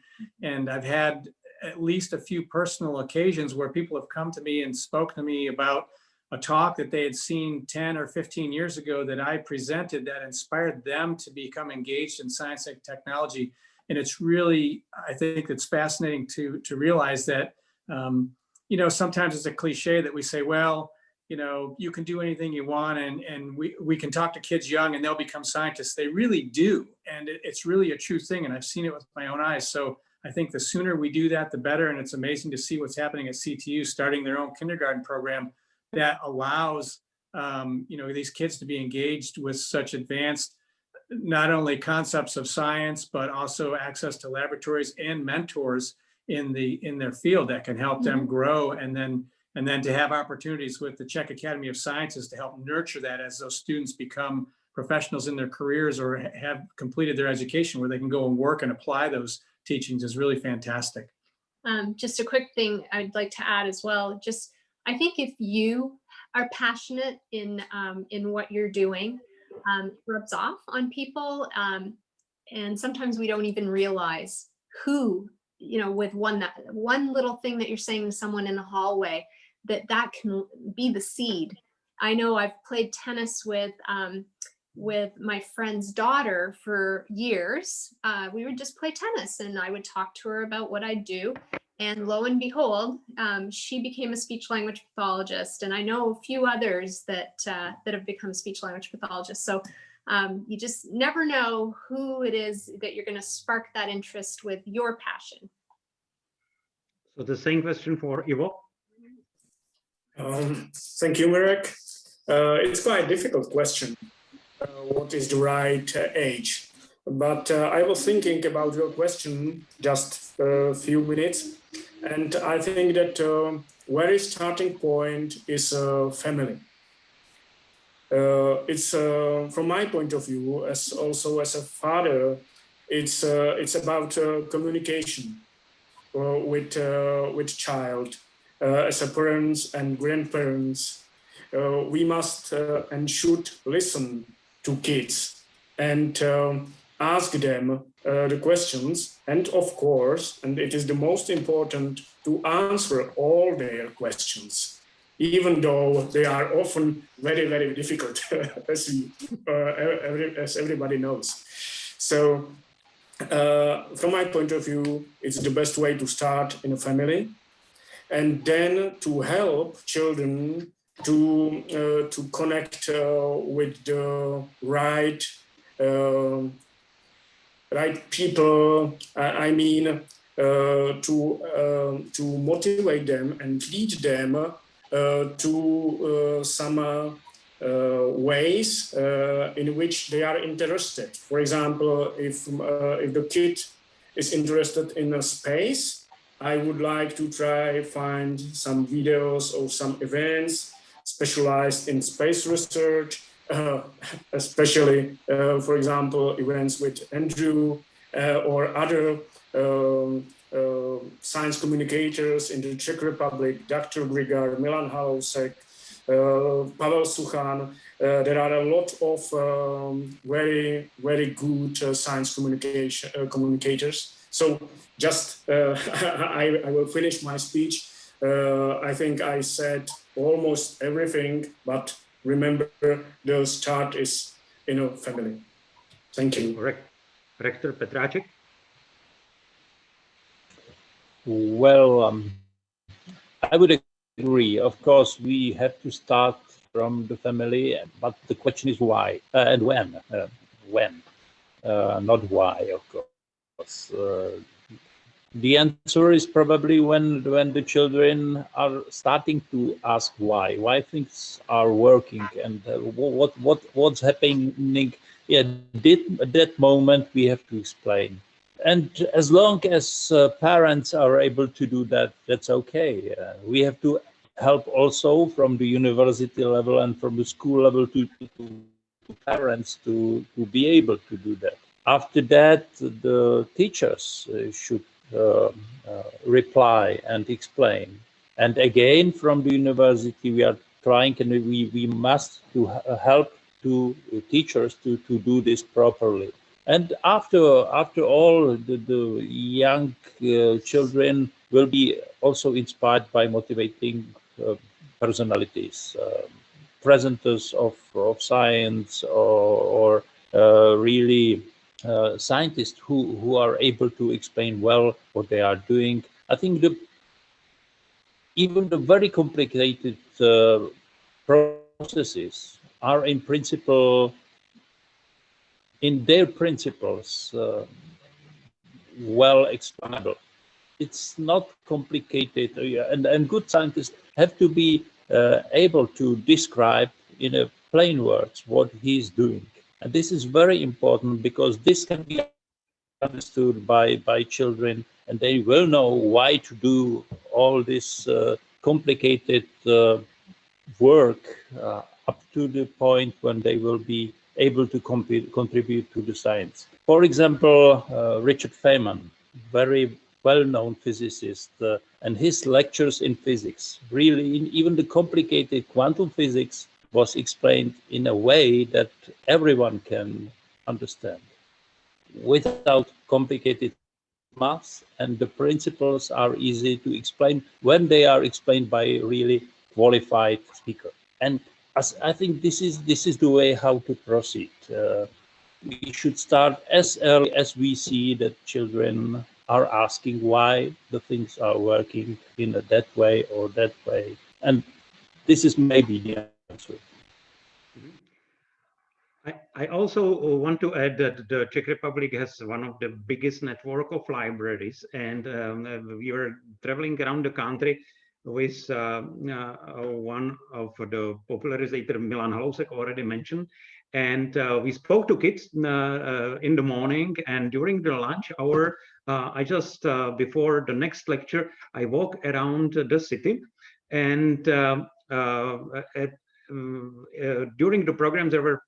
I've had at least a few personal occasions where people have come to me and spoke to me about a talk that they had seen 10 or 15 years ago that I presented that inspired them to become engaged in science and technology. And it's really, I think it's fascinating to realize that, you know, sometimes it's a cliche that we say, well, you know, you can do anything you want, and we can talk to kids young and they'll become scientists. They really do. And it's really a true thing. And I've seen it with my own eyes. So I think the sooner we do that, the better. And it's amazing to see what's happening at CTU, starting their own kindergarten program that allows, you know, these kids to be engaged with such advanced, not only concepts of science, but also access to laboratories and mentors in their field that can help them grow, and then to have opportunities with the Czech Academy of Sciences to help nurture that as those students become professionals in their careers or have completed their education, where they can go and work and apply those teachings, is really fantastic. Just a quick thing I'd like to add as well. Just, I think if you are passionate in what you're doing, it rubs off on people, and sometimes we don't even realize who, you know, with one little thing that you're saying to someone in the hallway, that can be the seed. I know I've played tennis with my friend's daughter for years. We would just play tennis, and I would talk to her about what I do. And lo and behold, she became a speech language pathologist. And I know a few others that have become speech language pathologists. So you just never know who it is that you're going to spark that interest with your passion. So the same question for Ivo. Thank you, Mirek. It's quite a difficult question. What is the right age? But I was thinking about your question just a few minutes, and I think that very starting point is family. It's from my point of view, as also as a father, it's about communication with child. As a parents and grandparents, we must and should listen to kids and ask them the questions, and of course, and it is the most important, to answer all their questions, even though they are often very, very difficult, as everybody knows. So from my point of view, it's the best way to start in a family, and then to help children to connect with the right people. I mean, to motivate them and lead them to some ways in which they are interested. For example, if the kid is interested in space, I would like to try find some videos or some events specialized in space research, especially, for example, events with Andrew or other science communicators in the Czech Republic, Dr. Grigar, Milan Halousek, Pavel Suchan. There are a lot of very, very good science communicators. So just, I will finish my speech. I think I said almost everything, but remember, the start is in a family. Thank you. Rector Petráček. Well, I would agree. Of course, we have to start from the family, but the question is why and when. When, not why, of course. The answer is probably when the children are starting to ask why things are working, and what's happening. Yeah, at that moment we have to explain. And as long as parents are able to do that, that's okay. We have to help also from the university level and from the school level to parents to be able to do that. After that, the teachers should reply and explain. And again, from the university, we are trying, and we must to help to teachers to do this properly. And after all, the young children will be also inspired by motivating personalities, presenters of science, or really scientists who are able to explain well what they are doing. I think even the very complicated processes are in principle, in their principles, well explainable. It's not complicated, and good scientists have to be able to describe in a plain words what he's doing. And this is very important, because this can be understood by children, and they will know why to do all this complicated work up to the point when they will be able to contribute to the science. For example, Richard Feynman, very well-known physicist, and his lectures in physics, really, even the complicated quantum physics, was explained in a way that everyone can understand, without complicated maths, and the principles are easy to explain when they are explained by a really qualified speaker. And I think this is the way how to proceed. We should start as early as we see that children are asking why the things are working in that way or that way. And this is maybe the answer. I also want to add that the Czech Republic has one of the biggest network of libraries, and we were traveling around the country with one of the popularizator Milan Halousek already mentioned, and we spoke to kids in the morning, and during the lunch hour, I just before the next lecture, I walk around the city, and during the program there were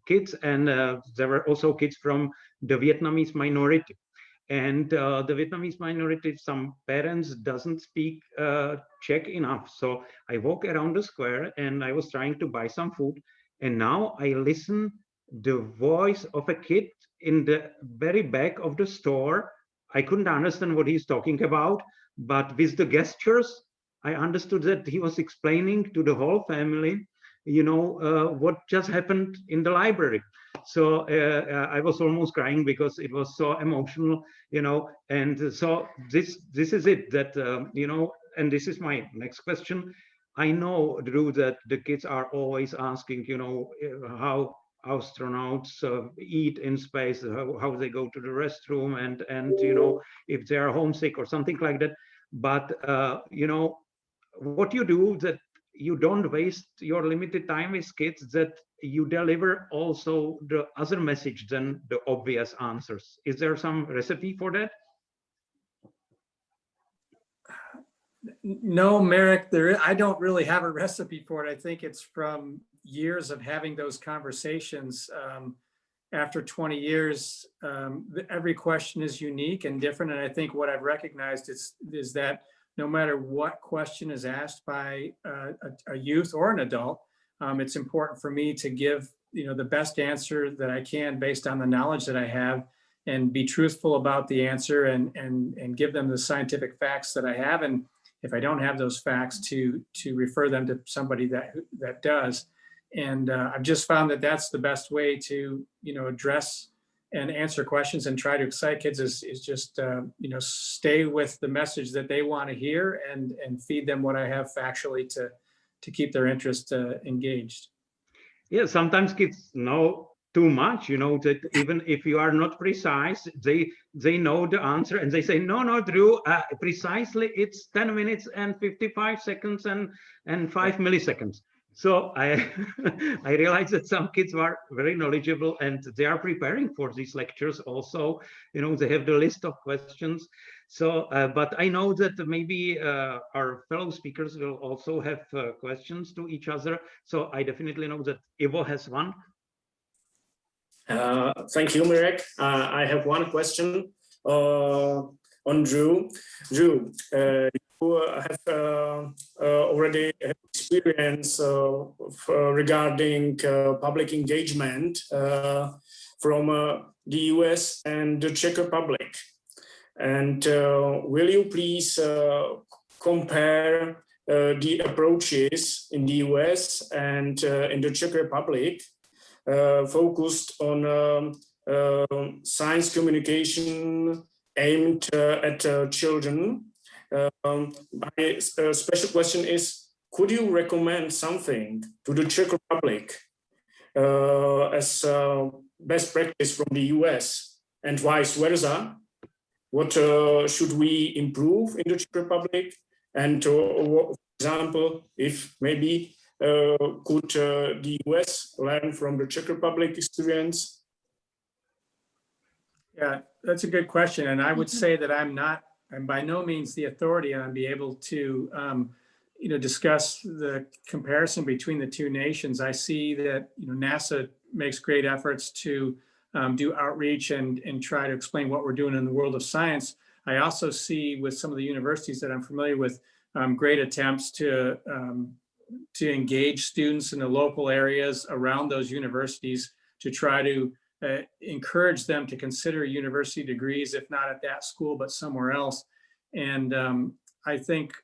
kids, and there were also kids from the Vietnamese minority. And the Vietnamese minority, some parents doesn't speak Czech enough. So I walk around the square and I was trying to buy some food. And now I listen the voice of a kid in the very back of the store. I couldn't understand what he's talking about, but with the gestures, I understood that he was explaining to the whole family, you know, what just happened in the library. So I was almost crying because it was so emotional, you know. And so this is it, that you know. And this is my next question. I know, Drew, that the kids are always asking, you know, how astronauts eat in space, how they go to the restroom, and you know, if they are homesick or something like that. But you know, what you do that you don't waste your limited time with kids, that you deliver also the other message than the obvious answers. Is there some recipe for that? No, Marek, I don't really have a recipe for it. I think it's from years of having those conversations. After 20 years, every question is unique and different. And I think what I've recognized is that no matter what question is asked by a youth or an adult, it's important for me to give, you know, the best answer that I can based on the knowledge that I have, and be truthful about the answer, and give them the scientific facts that I have. And if I don't have those facts, to refer them to somebody that does. And I've just found that that's the best way to, you know, address and answer questions and try to excite kids is just, you know, stay with the message that they want to hear, and feed them what I have factually to keep their interest engaged. Yeah, sometimes kids know too much, you know, that even if you are not precise, they know the answer, and they say, no, Drew, precisely it's 10 minutes and 55 seconds and 5 milliseconds. So I realized that some kids are very knowledgeable, and they are preparing for these lectures also. You know, they have the list of questions. So, but I know that maybe our fellow speakers will also have questions to each other. So I definitely know that Ivo has one. Thank you, Marek. I have one question on Drew. Drew, you have already experience regarding public engagement from the US and the Czech Republic. And will you please compare the approaches in the US and in the Czech Republic focused on science communication aimed at children? My special question is, could you recommend something to the Czech Republic as best practice from the US and vice versa? What should we improve in the Czech Republic? And for example, if maybe could the US learn from the Czech Republic experience? Yeah, that's a good question. And I would say that I'm by no means the authority on be able to discuss the comparison between the two nations. I see that NASA makes great efforts to do outreach and try to explain what we're doing in the world of science. I also see with some of the universities that I'm familiar with great attempts to engage students in the local areas around those universities to try to encourage them to consider university degrees, if not at that school, but somewhere else. And I think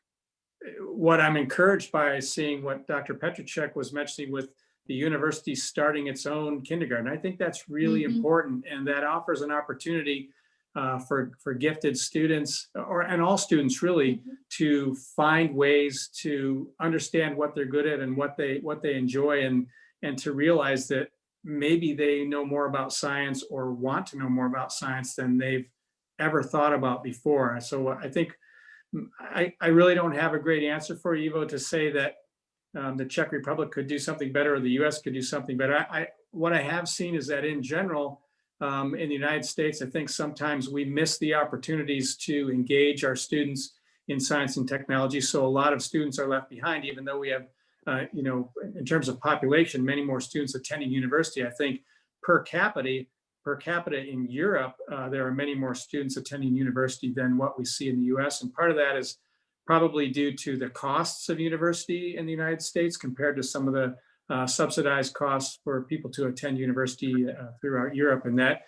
what I'm encouraged by is seeing what Dr. Petráček was mentioning with the university starting its own kindergarten. I think that's really important, and that offers an opportunity for gifted students, and all students really, to find ways to understand what they're good at and what they enjoy, and to realize that maybe they know more about science or want to know more about science than they've ever thought about before. So I think I really don't have a great answer for you, Ivo, to say that the Czech Republic could do something better or the US could do something better. What I have seen is that in general, in the United States, I think sometimes we miss the opportunities to engage our students in science and technology. So a lot of students are left behind, even though we have, in terms of population, many more students attending university. I think per capita in Europe, there are many more students attending university than what we see in the US. And part of that is probably due to the costs of university in the United States compared to some of the subsidized costs for people to attend university throughout Europe. And that,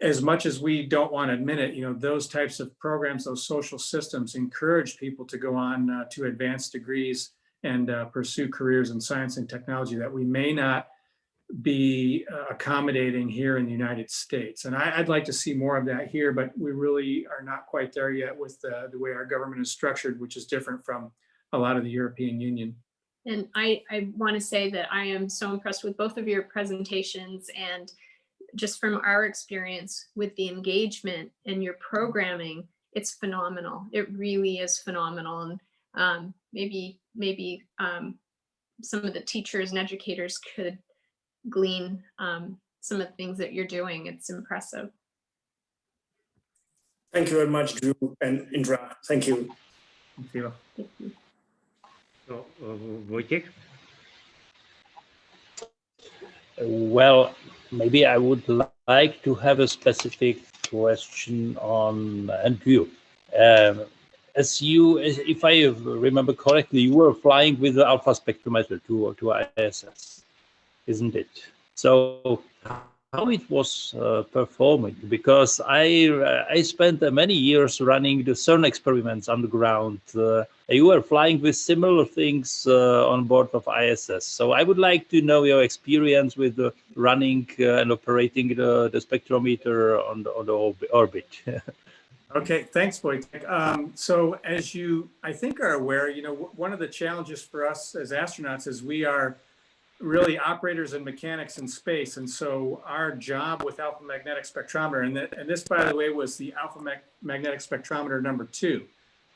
as much as we don't want to admit it, those types of programs, those social systems encourage people to go on to advanced degrees and pursue careers in science and technology that we may not be accommodating here in the United States. And I'd like to see more of that here, but we really are not quite there yet with the way our government is structured, which is different from a lot of the European Union. And I want to say that I am so impressed with both of your presentations, and just from our experience with the engagement and your programming, it's phenomenal. It really is phenomenal. And maybe some of the teachers and educators could glean some of the things that you're doing. It's impressive. Thank you very much, Drew and Indra. Thank you. Thank you. Thank you. So, Vojtěch? Well, maybe I would like to have a specific question on Andrew. If I remember correctly, you were flying with the alpha spectrometer to ISS, isn't it? So how it was performing? Because I spent many years running the CERN experiments underground. You were flying with similar things on board of ISS. So I would like to know your experience with running and operating the spectrometer on the orbit. Okay, thanks, Vojtěch. So as you, I think, are aware, one of the challenges for us as astronauts is we are really operators and mechanics in space. And so our job with alpha magnetic spectrometer, and this, by the way, was the alpha magnetic spectrometer number 2,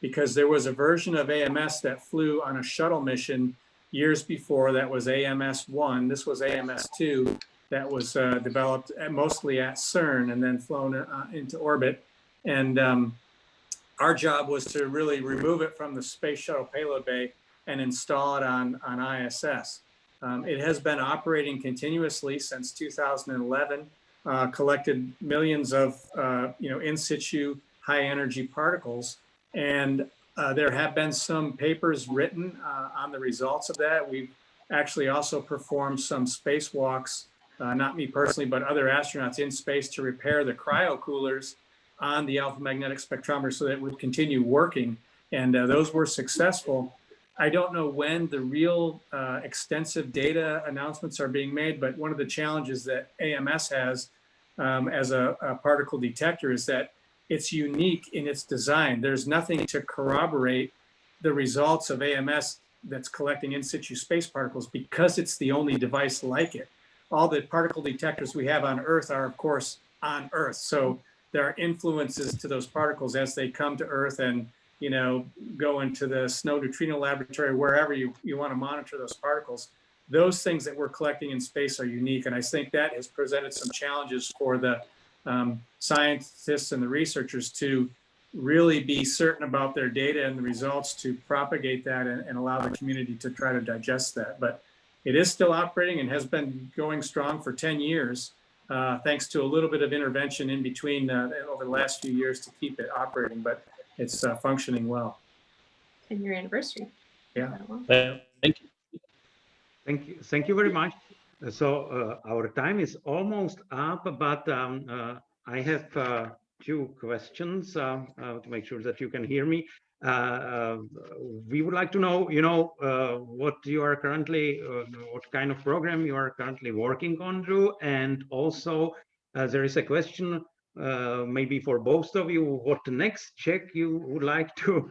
because there was a version of AMS that flew on a shuttle mission years before that was AMS-1. This was AMS-2 that was developed mostly at CERN and then flown into orbit. And our job was to really remove it from the space shuttle payload bay and install it on ISS. It has been operating continuously since 2011, collected millions of in situ high energy particles. And there have been some papers written on the results of that. We've actually also performed some spacewalks, not me personally, but other astronauts in space, to repair the cryo coolers on the alpha magnetic spectrometer so that it would continue working. And those were successful. I don't know when the real extensive data announcements are being made, but one of the challenges that AMS has as a particle detector is that it's unique in its design. There's nothing to corroborate the results of AMS that's collecting in situ space particles because it's the only device like it. All the particle detectors we have on Earth are, of course, on Earth. So there are influences to those particles as they come to Earth and, you know, go into the snow neutrino laboratory, wherever you want to monitor those particles. Those things that we're collecting in space are unique. And I think that has presented some challenges for the scientists and the researchers to really be certain about their data and the results to propagate that and allow the community to try to digest that. But it is still operating and has been going strong for 10 years, thanks to a little bit of intervention in between over the last few years to keep it operating, but it's functioning well. 10-year anniversary. Yeah. Thank you. Thank you very much. So our time is almost up, but I have two questions to make sure that you can hear me. We would like to know, you know, what you are currently, what kind of program you are currently working on, Drew, and also there is a question maybe for both of you, what next Czech you would like to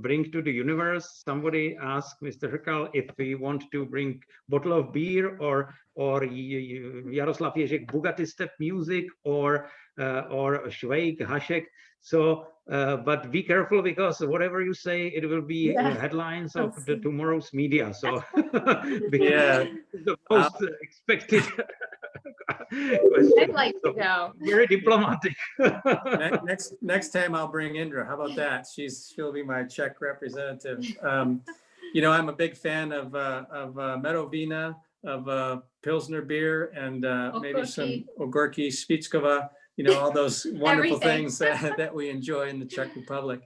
bring to the universe. Somebody asked Mr. Hrkal if we want to bring bottle of beer or Jaroslav Ježek Bugatti step music or Švejk, Hašek. So, but be careful because whatever you say, it will be headlines of the tomorrow's media. So, Yeah, the most expected question. I'd like to go. Very diplomatic. next time I'll bring Indra. How about that? She'll be my Czech representative. You know, I'm a big fan of Medovina, of Pilsner beer, and maybe some Ogorki, Spitskova. You know, all those wonderful things that we enjoy in the Czech Republic.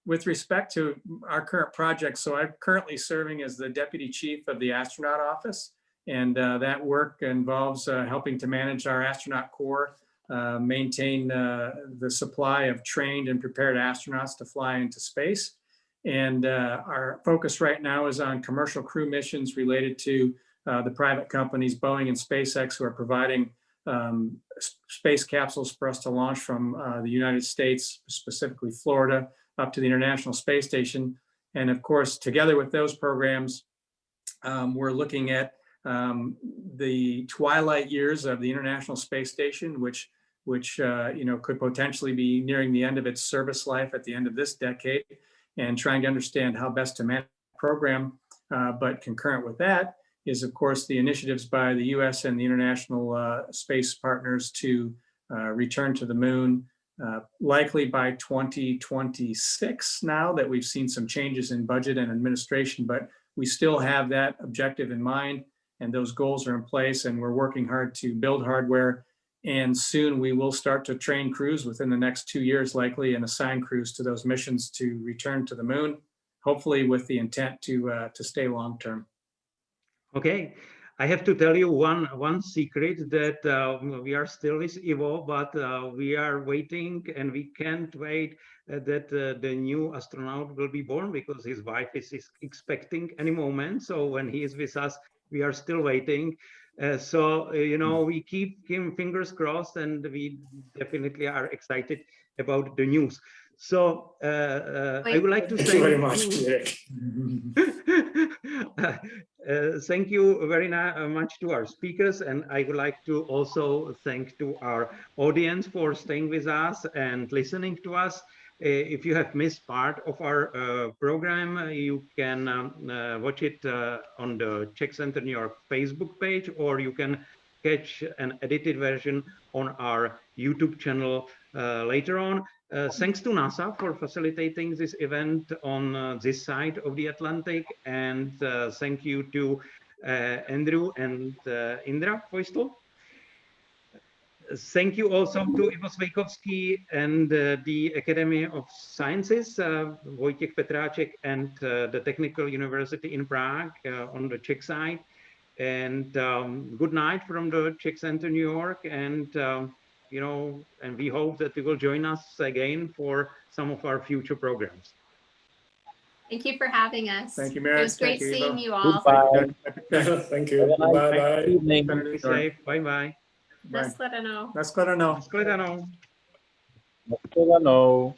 With respect to our current project, so I'm currently serving as the Deputy Chief of the Astronaut Office, and that work involves helping to manage our astronaut corps, maintain the supply of trained and prepared astronauts to fly into space. And our focus right now is on commercial crew missions related to the private companies, Boeing and SpaceX, who are providing space capsules for us to launch from the United States, specifically Florida, up to the International Space Station. And of course, together with those programs, we're looking at the twilight years of the International Space Station, which you know, could potentially be nearing the end of its service life at the end of this decade, and trying to understand how best to manage the program. But concurrent with that is, of course, the initiatives by the US and the international space partners to return to the moon, likely by 2026 now that we've seen some changes in budget and administration, but we still have that objective in mind, and those goals are in place, and we're working hard to build hardware. And soon we will start to train crews within the next 2 years, likely, and assign crews to those missions to return to the moon, hopefully with the intent to stay long term. Okay, I have to tell you one secret that we are still with Ivo, but we are waiting and we can't wait that the new astronaut will be born, because his wife is expecting any moment. So when he is with us, we are still waiting. So, you know, we keep him fingers crossed, and we definitely are excited about the news. So I would like to thank you very much, Pierre. Thank you very much to our speakers, and I would like to also thank to our audience for staying with us and listening to us. If you have missed part of our program, you can watch it on the Czech Center New York Facebook page, or you can catch an edited version on our YouTube channel later on. Thanks to NASA for facilitating this event on this side of the Atlantic, and thank you to Andrew and Indra Feustel. Thank you also to Ivo Svejkovský and the Academy of Sciences, Vojtěch Petráček, and the Technical University in Prague on the Czech side. And good night from the Czech Center New York, and you know, and we hope that you will join us again for some of our future programs. Thank you for having us. Thank you, It Mary. was great Thank you, seeing Ivo. you all. Goodbye. Thank you. Have a nice Bye-bye. evening. Be safe. Bye-bye. Nashledanou. Nashledanou. Shledanou. Shledanou.